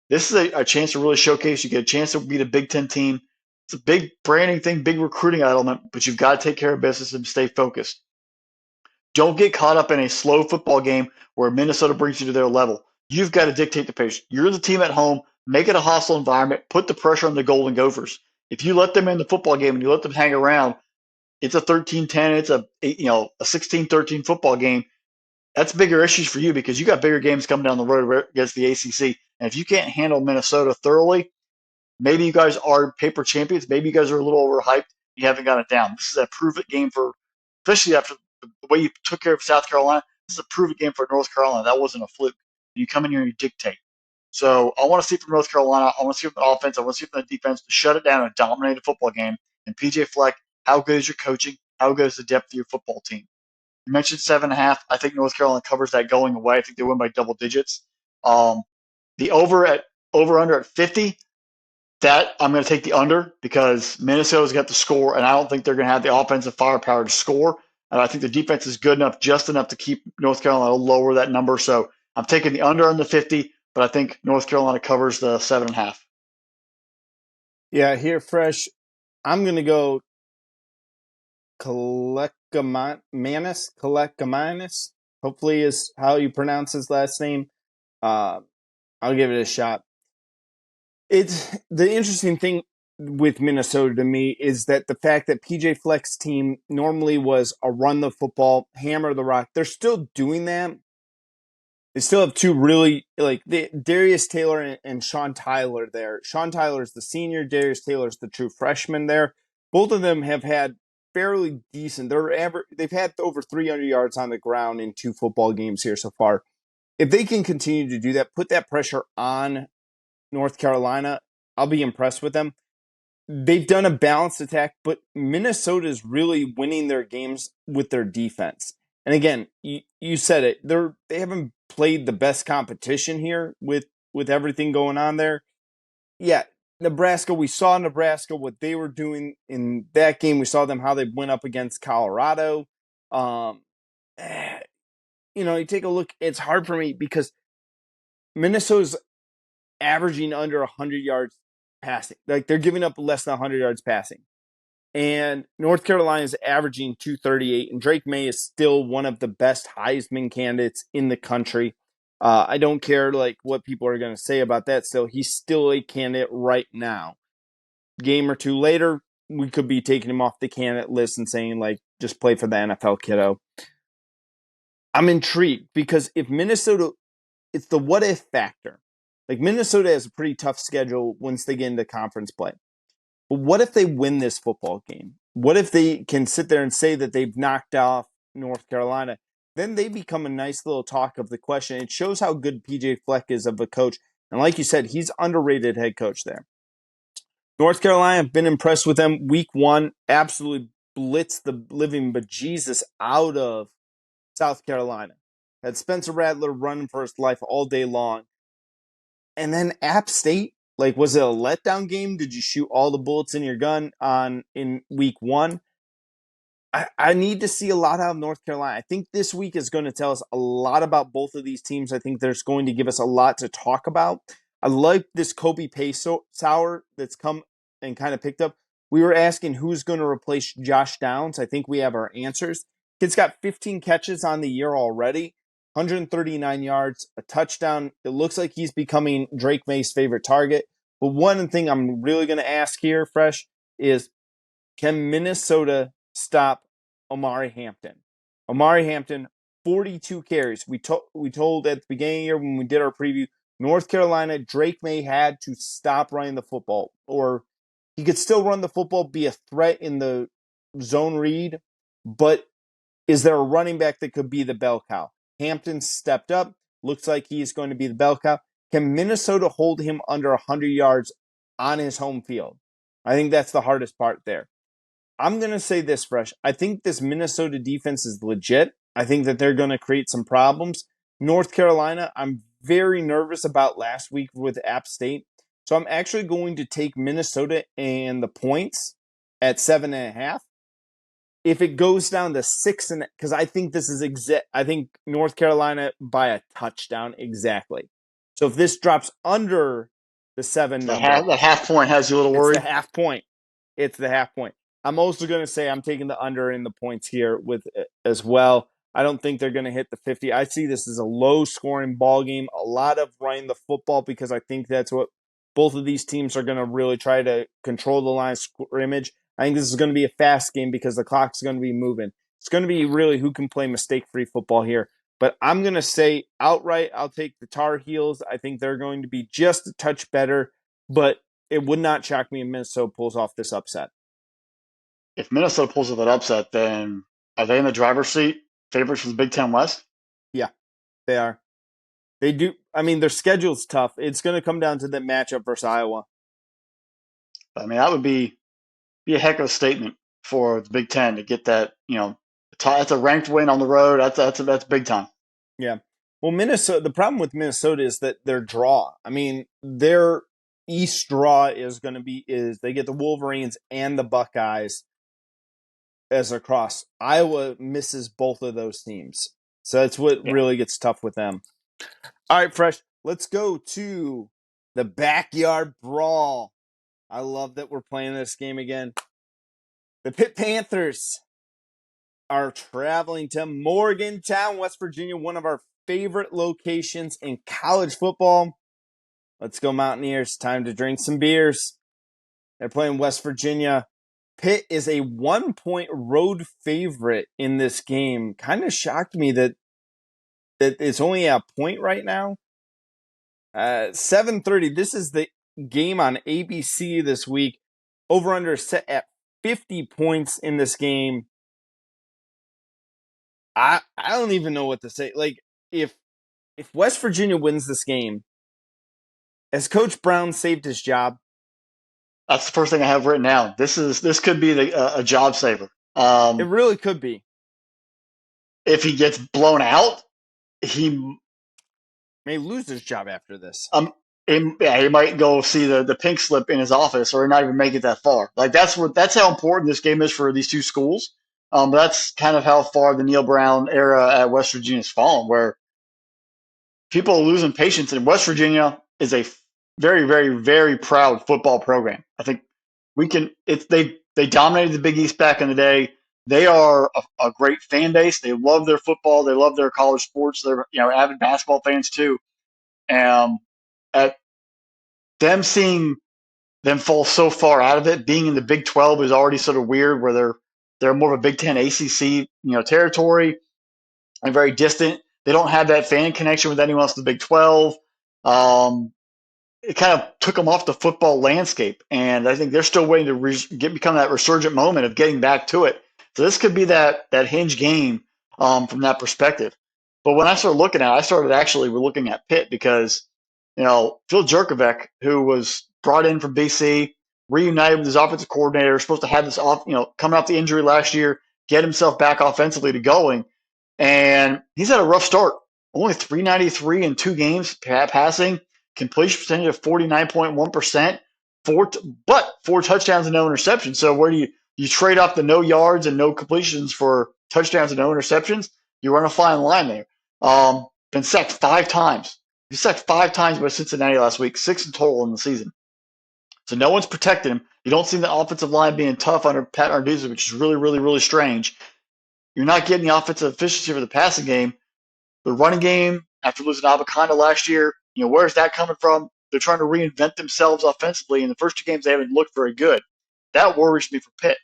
This is a chance to really showcase. You get a chance to beat a Big Ten team. It's a big branding thing, big recruiting element, but you've got to take care of business and stay focused. Don't get caught up in a slow football game where Minnesota brings you to their level. You've got to dictate the pace. You're the team at home. Make it a hostile environment. Put the pressure on the Golden Gophers. If you let them in the football game and you let them hang around, it's a 13-10. It's a 16-13 football game. That's bigger issues for you because you got bigger games coming down the road against the ACC. And if you can't handle Minnesota thoroughly, maybe you guys are paper champions. Maybe you guys are a little overhyped. You haven't got it down. This is a prove-it game especially after the way you took care of South Carolina. This is a prove-it game for North Carolina. That wasn't a fluke. You come in here and you dictate. So I want to see from North Carolina. I want to see from the offense. I want to see from the defense to shut it down and dominate a football game. And PJ Fleck, how good is your coaching? How good is the depth of your football team? You mentioned 7.5. I think North Carolina covers that going away. I think they win by double digits. The over-under at 50, that I'm going to take the under because Minnesota's got the score, and I don't think they're going to have the offensive firepower to score. And I think the defense is good enough, just enough to keep North Carolina lower that number. So I'm taking the under on the 50, but I think North Carolina covers the 7.5. Yeah, here, Fresh, I'm going to go Kalekamanis, hopefully is how you pronounce his last name. I'll give it a shot. It's the interesting thing with Minnesota to me is that the fact that PJ Fleck's team normally was a run the football, hammer the rock. They're still doing that. They still have two really, Darius Taylor and Sean Tyler there. Sean Tyler is the senior. Darius Taylor is the true freshman there. Both of them have had fairly decent. They've had over 300 yards on the ground in 2 football games here so far. If they can continue to do that, put that pressure on North Carolina, I'll be impressed with them. They've done a balanced attack, but Minnesota is really winning their games with their defense. And again, you said it. They haven't played the best competition here with everything going on there. Yeah, Nebraska, we saw Nebraska, what they were doing in that game. We saw them, how they went up against Colorado. You take a look, it's hard for me because Minnesota's averaging under 100 yards passing. Like, they're giving up less than 100 yards passing. And North Carolina is averaging 238, and Drake May is still one of the best Heisman candidates in the country. I don't care what people are going to say about that. Still, he's still a candidate right now. Game or two later, we could be taking him off the candidate list and saying just play for the NFL, kiddo. I'm intrigued because if Minnesota, it's the what if factor. Like Minnesota has a pretty tough schedule once they get into conference play. But what if they win this football game? What if they can sit there and say that they've knocked off North Carolina? Then they become a nice little talk of the question. It shows how good PJ Fleck is of a coach. And like you said, he's underrated head coach there. North Carolina, I've been impressed with them. Week 1, absolutely blitzed the living bejesus out of South Carolina. Had Spencer Rattler running for his life all day long. And then App State, like, was it a letdown game? Did you shoot all the bullets in your gun in week 1? I need to see a lot out of North Carolina. I think this week is going to tell us a lot about both of these teams. I think there's going to give us a lot to talk about. I like this Kobe Sour that's come and kind of picked up. We were asking who's going to replace Josh Downs. I think we have our answers. Kid's got 15 catches on the year already, 139 yards, a touchdown. It looks like he's becoming Drake May's favorite target. But one thing I'm really going to ask here, Fresh, is can Minnesota stop Omari Hampton? Omari Hampton, 42 carries. We told at the beginning of the year when we did our preview, North Carolina, Drake May had to stop running the football. Or he could still run the football, be a threat in the zone read, but is there a running back that could be the bell cow? Hampton stepped up. Looks like he's going to be the bell cow. Can Minnesota hold him under 100 yards on his home field? I think that's the hardest part there. I'm going to say this, Fresh. I think this Minnesota defense is legit. I think that they're going to create some problems. North Carolina, I'm very nervous about last week with App State. So I'm actually going to take Minnesota and the points at 7.5. If it goes down to 6, because I think this is I think North Carolina by a touchdown exactly. So if this drops under the 7 number, That half point has you a little it's worried. the half point. It's the half point. I'm also going to say I'm taking the under in the points here with as well. I don't think they're going to hit the 50. I see this as a low-scoring ball game, a lot of running the football because I think that's what both of these teams are going to really try to control the line of scrimmage. I think this is going to be a fast game because the clock's going to be moving. It's going to be really who can play mistake-free football here. But I'm going to say outright, I'll take the Tar Heels. I think they're going to be just a touch better, but it would not shock me if Minnesota pulls off this upset. If Minnesota pulls off that upset, then are they in the driver's seat, favorites for the Big Ten West? Yeah, they are. They do. I mean, their schedule's tough. It's going to come down to the matchup versus Iowa. I mean, that would be a heck of a statement for the Big Ten to get that. That's a ranked win on the road. That's big time. Yeah. Well, Minnesota. The problem with Minnesota is that their draw. I mean, their East draw is going to be they get the Wolverines and the Buckeyes as a cross. Iowa misses both of those teams, so that's what really gets tough with them. All right, Fresh. Let's go to the backyard brawl. I love that we're playing this game again. The Pitt Panthers are traveling to Morgantown, West Virginia, one of our favorite locations in college football. Let's go Mountaineers. Time to drink some beers. They're playing West Virginia. Pitt is a 1-point road favorite in this game. Kind of shocked me that it's only a point right now. 7:30. This is the game on ABC this week. Over-under set at 50 points in this game. I don't even know what to say. Like, if West Virginia wins this game, has Coach Brown saved his job? That's the first thing I have written down. This could be a job saver. It really could be. If he gets blown out, he may lose his job after this. He might go see the pink slip in his office, or not even make it that far. Like that's how important this game is for these two schools. But that's kind of how far the Neil Brown era at West Virginia has fallen, where people are losing patience. And West Virginia is a very, very, very proud football program. I think they dominated the Big East back in the day. They are a great fan base. They love their football. They love their college sports. They're avid basketball fans too. At them seeing them fall so far out of it, being in the Big 12 is already sort of weird, where they're more of a Big 10 ACC territory. and very distant. They don't have that fan connection with anyone else in the Big 12. It kind of took them off the football landscape, and I think they're still waiting to become that resurgent moment of getting back to it. So this could be that hinge game from that perspective. But when I started looking at it, I started actually looking at Pitt because Phil Jurkovec, who was brought in from BC, reunited with his offensive coordinator, supposed to have this coming off the injury last year, get himself back offensively to going, and he's had a rough start. Only 393 in 2 games passing. Completion percentage of 49.1%, but 4 touchdowns and no interceptions. So where do you trade off the no yards and no completions for touchdowns and no interceptions? You run a fine line there. Been sacked 5 times. He sacked 5 times by Cincinnati last week, 6 in total in the season. So no one's protecting him. You don't see the offensive line being tough under Pat Narduzzi, which is really, really, really strange. You're not getting the offensive efficiency for the passing game. The running game, after losing Abakanda last year, where's that coming from? They're trying to reinvent themselves offensively. In the first 2 games, they haven't looked very good. That worries me for Pitt.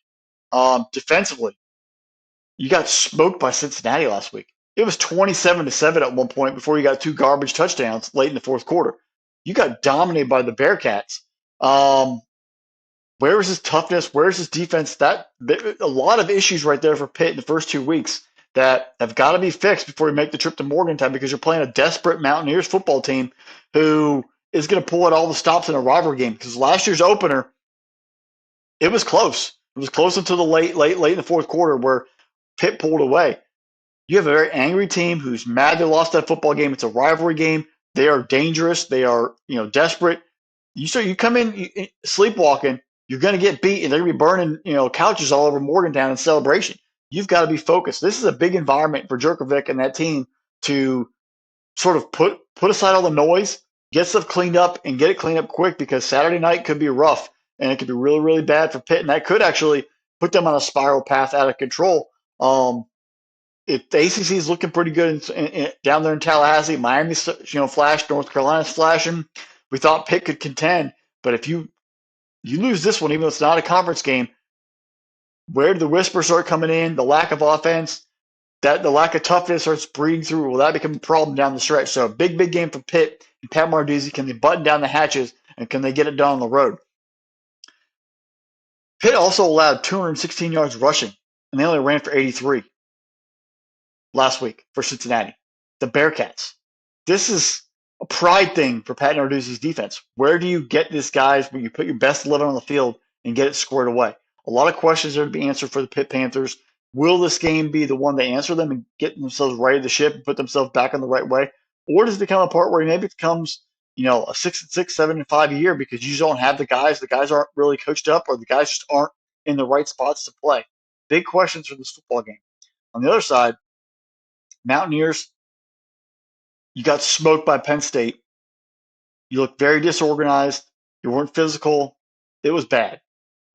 Defensively, you got smoked by Cincinnati last week. It was 27-7 at one point before you got 2 garbage touchdowns late in the fourth quarter. You got dominated by the Bearcats. Where is his toughness? Where is his defense? A lot of issues right there for Pitt in the first 2 weeks that have got to be fixed before you make the trip to Morgantown, because you're playing a desperate Mountaineers football team who is going to pull out all the stops in a rivalry game. Because last year's opener, it was close. It was close until the late in the fourth quarter where Pitt pulled away. You have a very angry team who's mad they lost that football game. It's a rivalry game. They are dangerous. They are desperate. You come in sleepwalking, you're going to get beat, and they're going to be burning couches all over Morgantown in celebration. You've got to be focused. This is a big environment for Jurkovec and that team to sort of put aside all the noise, get stuff cleaned up, and get it cleaned up quick, because Saturday night could be rough, and it could be really, really bad for Pitt, and that could actually put them on a spiral path out of control. If the ACC is looking pretty good down there in Tallahassee, Miami's flashed, North Carolina's flashing. We thought Pitt could contend, but if you lose this one, even though it's not a conference game, where do the whispers start coming in? The lack of offense, the lack of toughness starts breeding through. Will that become a problem down the stretch? So a big, big game for Pitt and Pat Narduzzi. Can they button down the hatches, and can they get it done on the road? Pitt also allowed 216 yards rushing, and they only ran for 83 last week for Cincinnati. The Bearcats. This is a pride thing for Pat Narduzzi's defense. Where do you get these guys when you put your best 11 on the field and get it squared away? A lot of questions are to be answered for the Pitt Panthers. Will this game be the one they answer them and get themselves right of the ship and put themselves back on the right way? Or does it become a part where maybe it becomes, a 6-6, 7-5 a year because you just don't have the guys. The guys aren't really coached up, or the guys just aren't in the right spots to play. Big questions for this football game. On the other side, Mountaineers, you got smoked by Penn State. You looked very disorganized. You weren't physical. It was bad.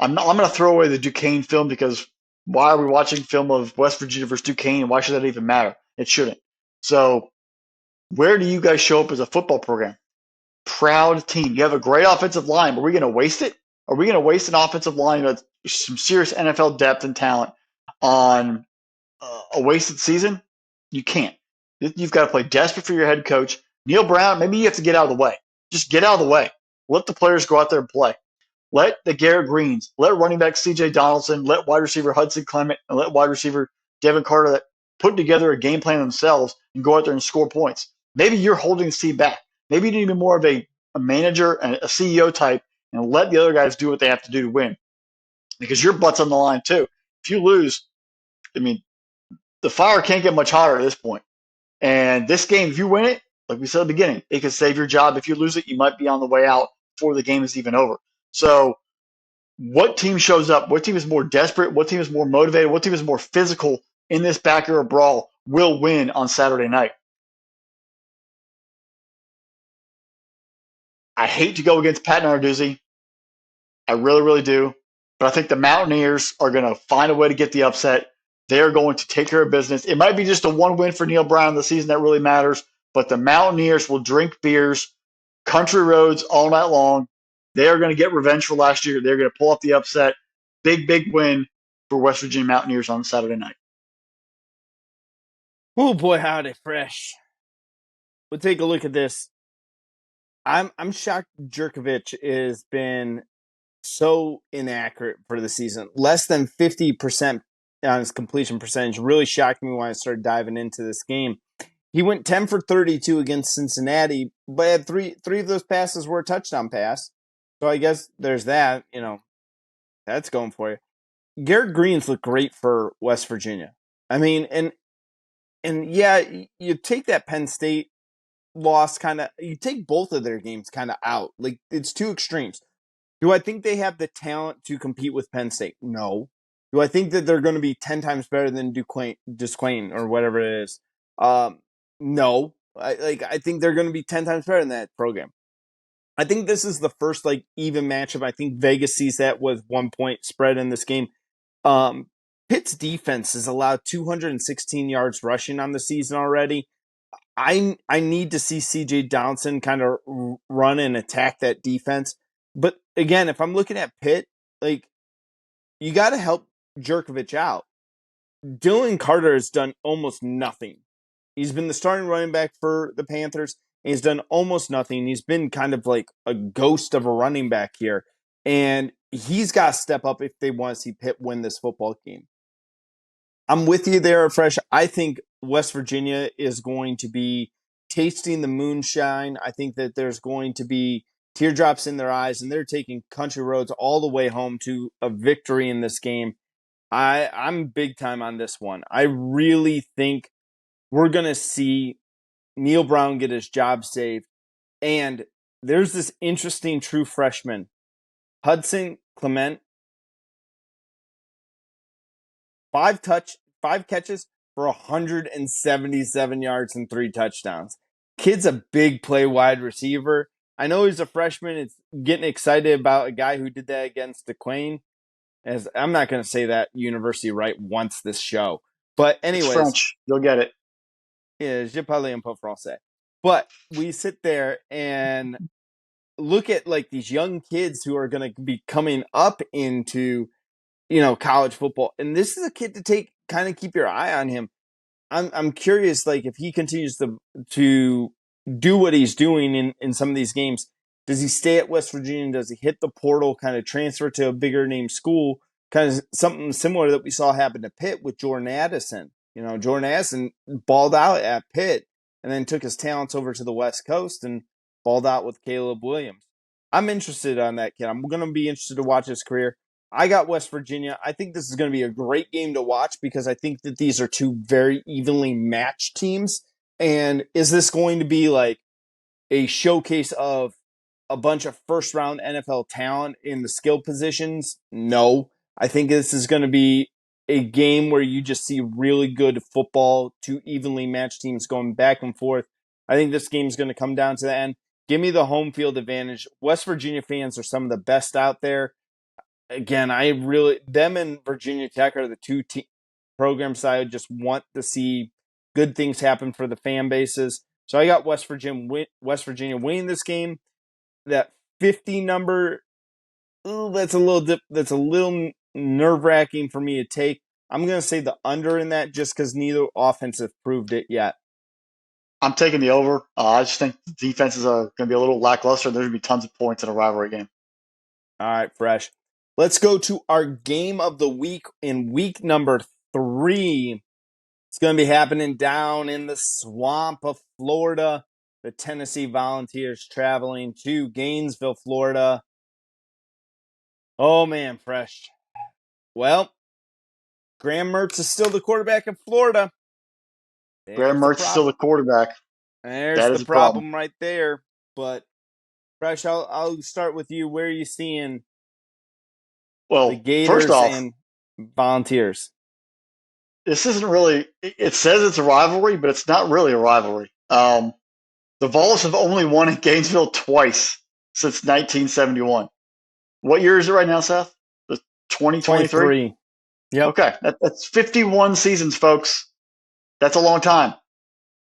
I'm going to throw away the Duquesne film, because why are we watching film of West Virginia versus Duquesne, and why should that even matter? It shouldn't. So where do you guys show up as a football program? Proud team. You have a great offensive line. Are we going to waste it? Are we going to waste an offensive line with some serious NFL depth and talent on a wasted season? You can't. You've got to play desperate for your head coach. Neil Brown, maybe you have to get out of the way. Just get out of the way. Let the players go out there and play. Let the Garrett Greens, let running back C.J. Donaldson, let wide receiver Hudson Clement, and let wide receiver Devin Carter that put together a game plan themselves and go out there and score points. Maybe you're holding the team back. Maybe you need to be more of a manager and a CEO type, and let the other guys do what they have to do to win, because your butt's on the line too. If you lose, the fire can't get much hotter at this point. And this game, if you win it, like we said at the beginning, it could save your job. If you lose it, you might be on the way out before the game is even over. So what team shows up? What team is more desperate? What team is more motivated? What team is more physical in this backyard brawl will win on Saturday night? I hate to go against Pat Narduzzi. I really, really do. But I think the Mountaineers are going to find a way to get the upset. They're going to take care of business. It might be just a one win for Neil Brown in the season that really matters, but the Mountaineers will drink beers, country roads all night long. They are going to get revenge for last year. They're going to pull off the upset. Big, big win for West Virginia Mountaineers on Saturday night. Oh boy, howdy, fresh. We'll take a look at this. I'm shocked Jerkovic has been so inaccurate for the season. Less than 50% on his completion percentage really shocked me when I started diving into this game. He went 10 for 32 against Cincinnati, but had three of those passes were a touchdown pass. So I guess there's that, that's going for you. Garrett Greens looked great for West Virginia. I mean, and yeah, you take that Penn State loss you take both of their games kind of out. Like, it's two extremes. Do I think they have the talent to compete with Penn State? No. Do I think that they're going to be 10 times better than Duquesne or whatever it is? No. I think they're going to be 10 times better than that program. I think this is the first even matchup. I think Vegas sees that with 1 point spread in this game. Pitt's defense has allowed 216 yards rushing on the season already. I need to see CJ Downson kind of run and attack that defense. But again, if I'm looking at Pitt, you got to help Jerkovic out. Dylan Carter has done almost nothing. He's been the starting running back for the Panthers, and he's done almost nothing. He's been kind of like a ghost of a running back here. And he's got to step up if they want to see Pitt win this football game. I'm with you there, Fresh. I think West Virginia is going to be tasting the moonshine. I think that there's going to be teardrops in their eyes, and they're taking country roads all the way home to a victory in this game. I'm big time on this one. I really think we're going to see Neil Brown get his job saved. And there's this interesting true freshman, Hudson Clement. Five catches for 177 yards and 3 touchdowns. Kid's a big play wide receiver. I know he's a freshman. It's getting excited about a guy who did that against Duquesne. As I'm not going to say that university right once this show. But anyways. It's French. You'll get it. Yeah, je parle un peu français. But we sit there and look at these young kids who are going to be coming up into college football. And this is a kid to kind of keep your eye on him. I'm curious, if he continues to do what he's doing in some of these games, does he stay at West Virginia? Does he hit the portal, kind of transfer to a bigger name school? Kind of something similar that we saw happen to Pitt with Jordan Addison. Jordan Addison balled out at Pitt and then took his talents over to the West Coast and balled out with Caleb Williams. I'm interested on that kid. I'm going to be interested to watch his career. I got West Virginia. I think this is going to be a great game to watch because I think that these are two very evenly matched teams. And is this going to be a showcase of a bunch of first-round NFL talent in the skill positions? No. I think this is going to be a game where you just see really good football, two evenly matched teams going back and forth. I think this game is going to come down to the end. Give me the home field advantage. West Virginia fans are some of the best out there. Again, them and Virginia Tech are the two programs I just want to see good things happen for the fan bases. So I got West Virginia winning this game. That 50 number, that's a little nerve-wracking for me to take. I'm going to say the under in that just because neither offense have proved it yet. I'm taking the over. I just think the defenses are going to be a little lackluster. There's going to be tons of points in a rivalry game. All right, Fresh. Let's go to our game of the week in week number 3. It's going to be happening down in the swamp of Florida. The Tennessee Volunteers traveling to Gainesville, Florida. Oh, man, Fresh. Well, Graham Mertz is still the quarterback of Florida. Graham Mertz is still the quarterback. There's the problem right there. But, Fresh, I'll start with you. Where are you seeing the Gators first off, and Volunteers? This isn't really – it says it's a rivalry, but it's not really a rivalry. The Vols have only won in Gainesville twice since 1971. What year is it right now, Seth? The 2023? Yep. Okay, that's 51 seasons, folks. That's a long time.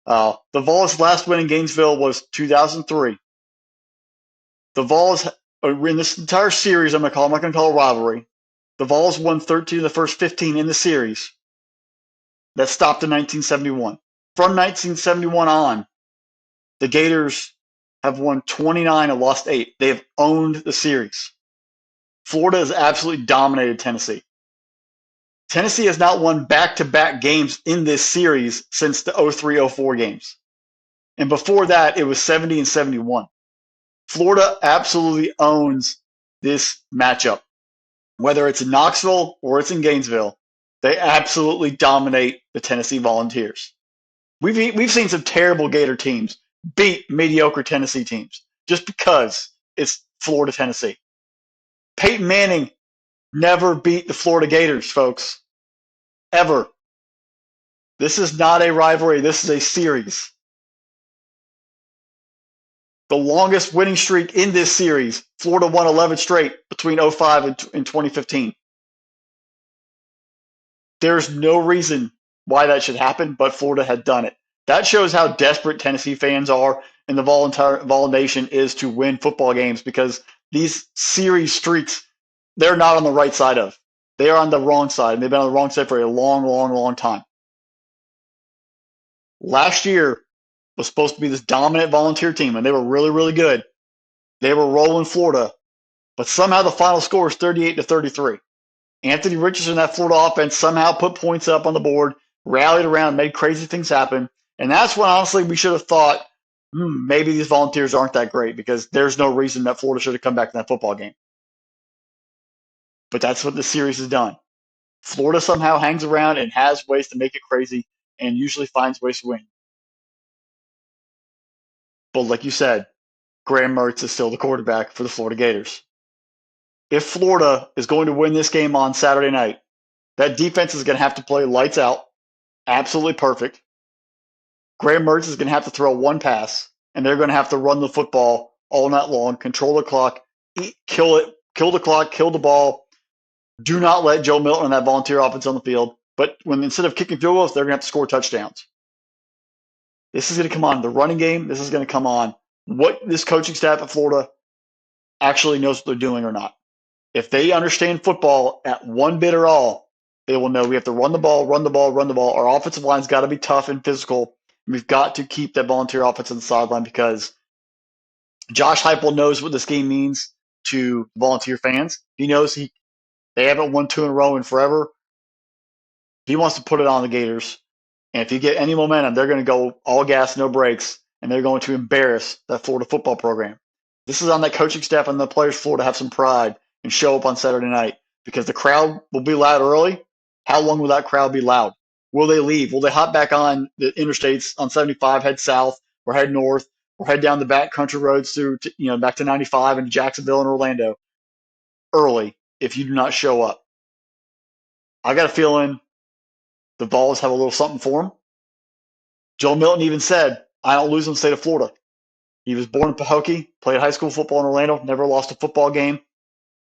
The Vols' last win in Gainesville was 2003. The Vols, in this entire series, I'm not going to call it a rivalry. The Vols won 13 of the first 15 in the series. That stopped in 1971. from 1971 on, the Gators have won 29 and lost 8. They have owned the series. Florida has absolutely dominated Tennessee. Tennessee has not won back-to-back games in this series since the 03-04 games. And before that, it was 70 and 71. Florida absolutely owns this matchup. Whether it's in Knoxville or it's in Gainesville, they absolutely dominate the Tennessee Volunteers. We've seen some terrible Gator teams beat mediocre Tennessee teams just because it's Florida, Tennessee. Peyton Manning never beat the Florida Gators, folks. Ever. This is not a rivalry. This is a series. The longest winning streak in this series, Florida won 11 straight between 05 and 2015. There's no reason why that should happen, but Florida had done it. That shows how desperate Tennessee fans are and the Vol Nation is to win football games, because these series streaks, they're not on the right side of. They are on the wrong side, and they've been on the wrong side for a long, long, long time. Last year was supposed to be this dominant Volunteer team, and they were really, really good. They were rolling Florida, but somehow the final score is 38-33. Anthony Richardson, that Florida offense, somehow put points up on the board, rallied around, made crazy things happen. And that's when, honestly, we should have thought, maybe these Volunteers aren't that great, because there's no reason that Florida should have come back in that football game. But that's what the series has done. Florida somehow hangs around and has ways to make it crazy and usually finds ways to win. But like you said, Graham Mertz is still the quarterback for the Florida Gators. If Florida is going to win this game on Saturday night, that defense is going to have to play lights out, absolutely perfect. Graham Mertz is going to have to throw one pass, and they're going to have to run the football all night long, control the clock, kill the clock, kill the ball. Do not let Joe Milton and that Volunteer offense on the field. But when instead of kicking field goals, they're going to have to score touchdowns. This is going to come on the running game. This is going to come on what this coaching staff at Florida actually knows what they're doing or not. If they understand football at one bit or all, they will know we have to run the ball, run the ball, run the ball. Our offensive line's got to be tough and physical. We've got to keep that Volunteer offense on the sideline, because Josh Heupel knows what this game means to Volunteer fans. He knows they haven't won 2 in a row in forever. He wants to put it on the Gators. And if you get any momentum, they're going to go all gas, no brakes, and they're going to embarrass that Florida football program. This is on that coaching staff and the players of Florida have some pride and show up on Saturday night, because the crowd will be loud early. How long will that crowd be loud? Will they leave? Will they hop back on the interstates on 75, head south, or head north, or head down the back country roads through, back to 95 and Jacksonville and Orlando early if you do not show up? I got a feeling the Vols have a little something for them. Joe Milton even said, I don't lose in the state of Florida. He was born in Pahokee, played high school football in Orlando, never lost a football game.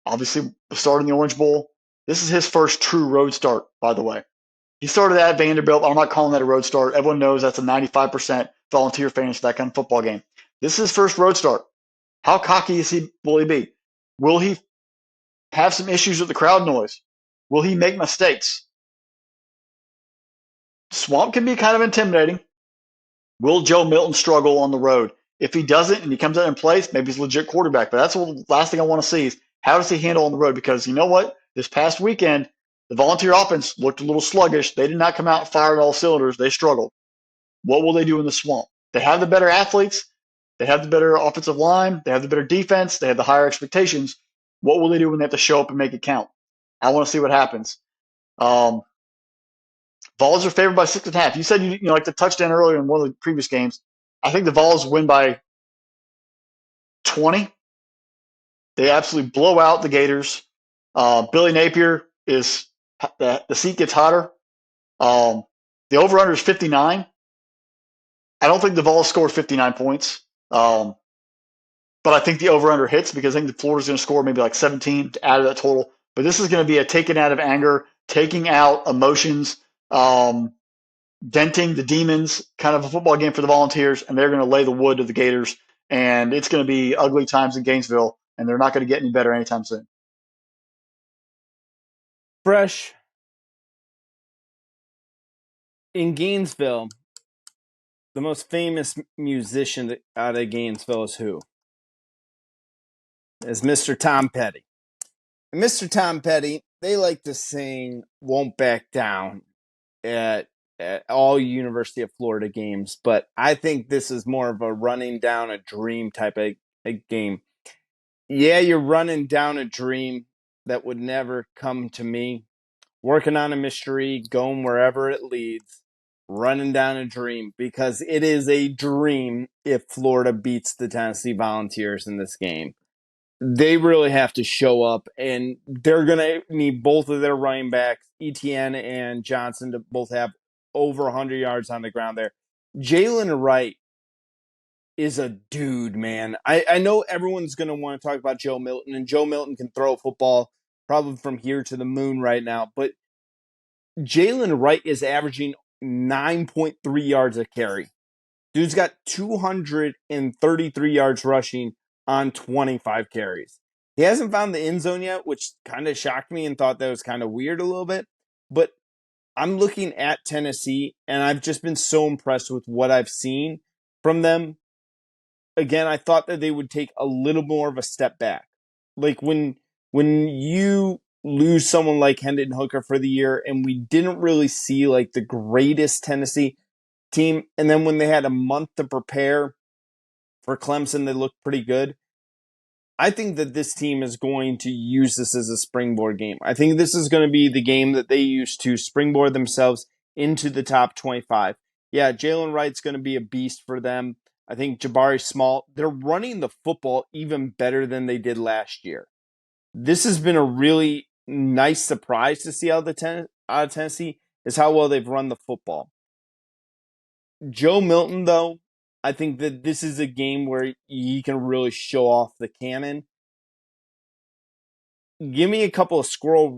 Obviously, started in the Orange Bowl. This is his first true road start, by the way. He started at Vanderbilt. I'm not calling that a road start. Everyone knows that's a 95% Volunteer fans for that kind of football game. This is his first road start. How cocky will he be? Will he have some issues with the crowd noise? Will he make mistakes? Swamp can be kind of intimidating. Will Joe Milton struggle on the road? If he doesn't and he comes out in place, maybe he's a legit quarterback. But that's the last thing I want to see is how does he handle on the road? Because you know what? This past weekend, the Volunteer offense looked a little sluggish. They did not come out firing all cylinders. They struggled. What will they do in the Swamp? They have the better athletes. They have the better offensive line. They have the better defense. They have the higher expectations. What will they do when they have to show up and make it count? I want to see what happens. Vols are favored by 6.5. You said you like the touchdown earlier in one of the previous games. I think the Vols win by 20. They absolutely blow out the Gators. Billy Napier is the seat gets hotter. The over-under is 59. I don't think the Vols score 59 points. But I think the over-under hits, because I think the Florida's going to score maybe like 17 to add to that total. But this is going to be a taken out of anger, taking out emotions, denting the demons kind of a football game for the Volunteers, and they're going to lay the wood to the Gators. And it's going to be ugly times in Gainesville, and they're not going to get any better anytime soon. Fresh. In Gainesville, the most famous musician out of Gainesville is who? Is Mr. Tom Petty. And Mr. Tom Petty, they like to sing "Won't Back Down" at all University of Florida games, but I think this is more of a running down a dream type of a game. Yeah, you're running down a dream that would never come to me. Working on a mystery, going wherever it leads, running down a dream, because it is a dream if Florida beats the Tennessee Volunteers in this game. They really have to show up, and they're going to need both of their running backs, Etienne and Johnson, to both have over 100 yards on the ground there. Jalen Wright is a dude, man. I know everyone's going to want to talk about Joe Milton, and Joe Milton can throw a football probably from here to the moon right now, but Jalen Wright is averaging 9.3 yards a carry. Dude's got 233 yards rushing on 25 carries. He hasn't found the end zone yet, which kind of shocked me and thought that was kind of weird a little bit. But I'm looking at Tennessee, and I've just been so impressed with what I've seen from them. Again, I thought that they would take a little more of a step back. Like when you lose someone like Hendon Hooker for the year, and we didn't really see like the greatest Tennessee team, and then when they had a month to prepare for Clemson, they looked pretty good. I think that this team is going to use this as a springboard game. I think this is going to be the game that they use to springboard themselves into the top 25. Yeah, Jalen Wright's going to be a beast for them. I think Jabari Small, they're running the football even better than they did last year. This has been a really nice surprise to see out of Tennessee is how well they've run the football. Joe Milton, though, I think that this is a game where he can really show off the cannon. Give me a couple of squirrel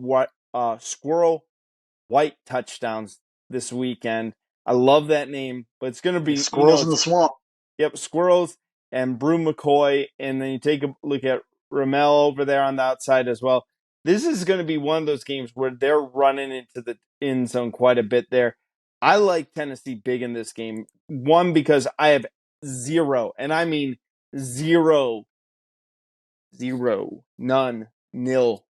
white touchdowns this weekend. I love that name, but it's going to be, Squirrels in the swamp. Yep, Squirrels and Brew McCoy, and then you take a look at Ramel over there on the outside as well. This is going to be one of those games where they're running into the end zone quite a bit there. I like Tennessee big in this game. One, because I have zero, and I mean zero, none, nil.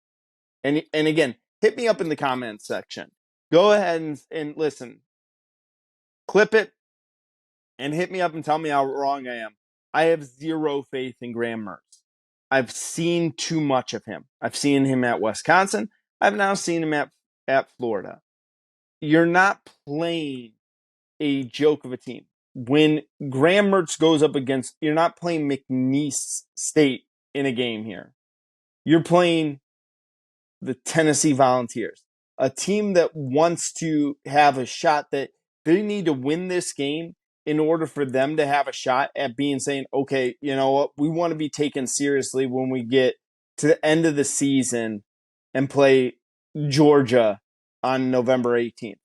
And again, hit me up in the comments section. Go ahead and listen. Clip it and hit me up and tell me how wrong I am. I have zero faith in Graham Mertz. I've seen too much of him. I've seen him at Wisconsin. I've now seen him at Florida. You're not playing a joke of a team. When Graham Mertz goes up against, you're not playing McNeese State in a game here. You're playing the Tennessee Volunteers, a team that wants to have a shot, that they need to win this game in order for them to have a shot at being saying, okay, you know what, we want to be taken seriously when we get to the end of the season and play Georgia on November 18th.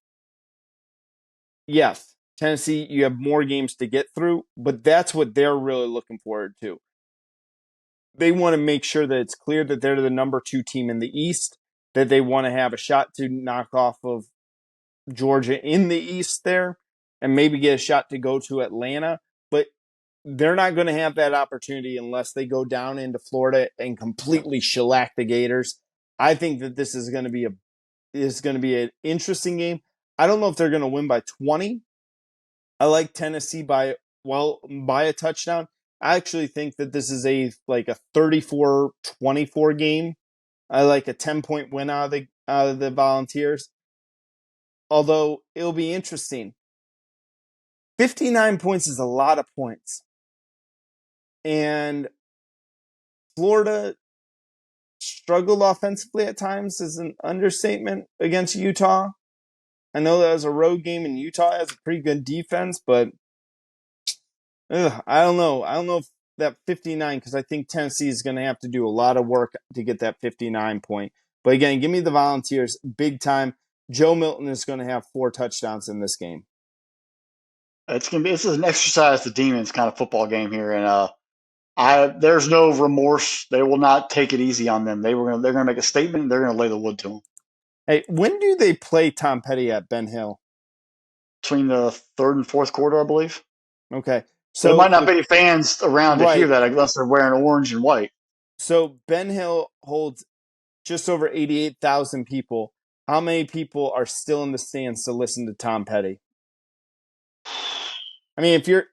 Yes, Tennessee, you have more games to get through, but that's what they're really looking forward to. They want to make sure that it's clear that they're the number 2 team in the East, that they want to have a shot to knock off of Georgia in the East there, and maybe get a shot to go to Atlanta. But they're not going to have that opportunity unless they go down into Florida and completely shellac the Gators. I think that this is going to be an interesting game. I don't know if they're going to win by 20. I like Tennessee by a touchdown. I actually think that this is a 34-24 game. I like a 10-point win out of the Volunteers. Although it'll be interesting. 59 points is a lot of points. And Florida struggled offensively at times is an understatement against Utah. I know that was a road game, and Utah has a pretty good defense, but I don't know. I don't know if that 59, because I think Tennessee is going to have to do a lot of work to get that 59 point. But again, give me the Volunteers big time. Joe Milton is going to have 4 touchdowns in this game. This is an exercise the demons kind of football game here, and there's no remorse. They will not take it easy on them. They're gonna make a statement, and they're gonna lay the wood to them. Hey, when do they play Tom Petty at Ben Hill? Between the third and fourth quarter, I believe. Okay. But there So might not be any fans around to hear right. that unless they're wearing orange and white. So Ben Hill holds just over 88,000 people. How many people are still in the stands to listen to Tom Petty? I mean, if you're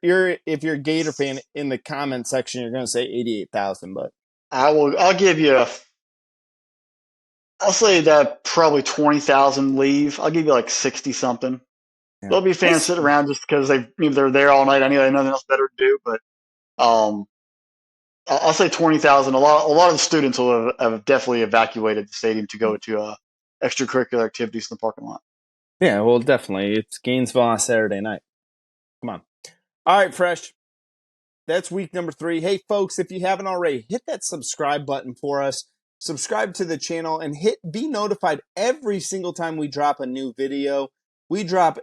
a Gator fan in the comment section, you're going to say 88,000, but I'll give you. I'll say that probably 20,000 leave. I'll give you like 60 something. yeah. There'll be fans sitting around just because they're there all night anyway. They have nothing else better to do. But um, I'll say 20,000. A lot of the students will have definitely evacuated the stadium to go to extracurricular activities in the parking lot. Yeah, well, definitely. It's Gainesville on Saturday night. Come on. All right, Fresh. That's week number 3. Hey, folks, if you haven't already, hit that subscribe button for us. Subscribe to the channel and be notified every single time we drop a new video. We drop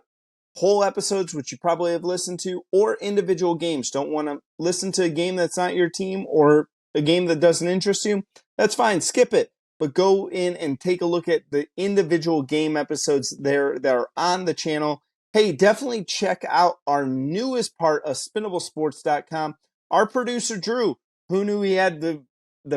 whole episodes, which you probably have listened to, or individual games. Don't want to listen to a game that's not your team or a game that doesn't interest you? That's fine. Skip it. But go in and take a look at the individual game episodes there that are on the channel. Hey, definitely check out our newest part of SpinnableSports.com. Our producer, Drew, who knew he had the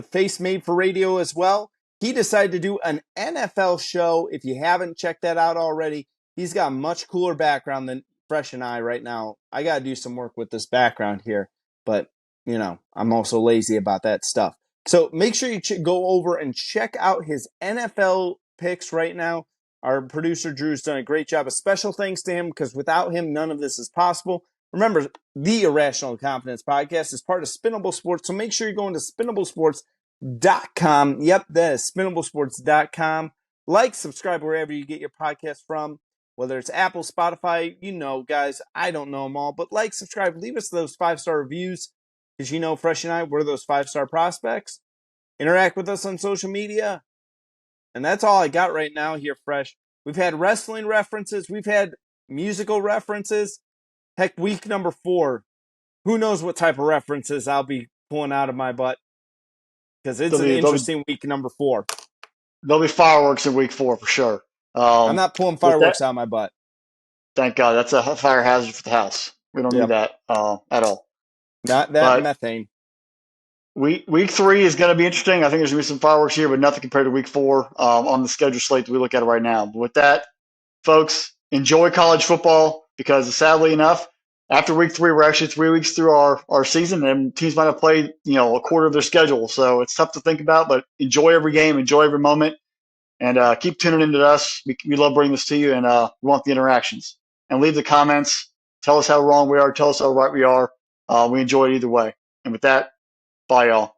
face made for radio as well, he decided to do an NFL show. If you haven't checked that out already, he's got a much cooler background than Fresh and I right now. I got to do some work with this background here, but, I'm also lazy about that stuff. So make sure you go over and check out his NFL picks right now. Our producer, Drew's done a great job. A special thanks to him because without him, none of this is possible. Remember, the Irrational Confidence Podcast is part of Spinnable Sports, so make sure you're going to SpinnableSports.com. Yep, that is SpinnableSports.com. Like, subscribe wherever you get your podcast from, whether it's Apple, Spotify, guys, I don't know them all, but like, subscribe, leave us those 5-star reviews because Fresh and I, we're those 5-star prospects. Interact with us on social media. And that's all I got right now here, Fresh. We've had wrestling references. We've had musical references. Heck, week number 4. Who knows what type of references I'll be pulling out of my butt because it's There'll an be, there'll be, interesting week number 4. there'll be fireworks in week 4 for sure. I'm not pulling With that, fireworks out of my butt. thank God. That's a fire hazard for the house. We don't need Yep. that at all. Not that But methane. week 3 is going to be interesting. I think there's going to be some fireworks here, but nothing compared to week 4 on the schedule slate that we look at it right now. But with that, folks, enjoy college football because sadly enough, after week 3, we're actually 3 weeks through our season, and teams might have played a quarter of their schedule. So it's tough to think about, but enjoy every game, enjoy every moment, and keep tuning into us. We love bringing this to you, and we want the interactions. And leave the comments. Tell us how wrong we are. Tell us how right we are. We enjoy it either way. And with that, bye, y'all.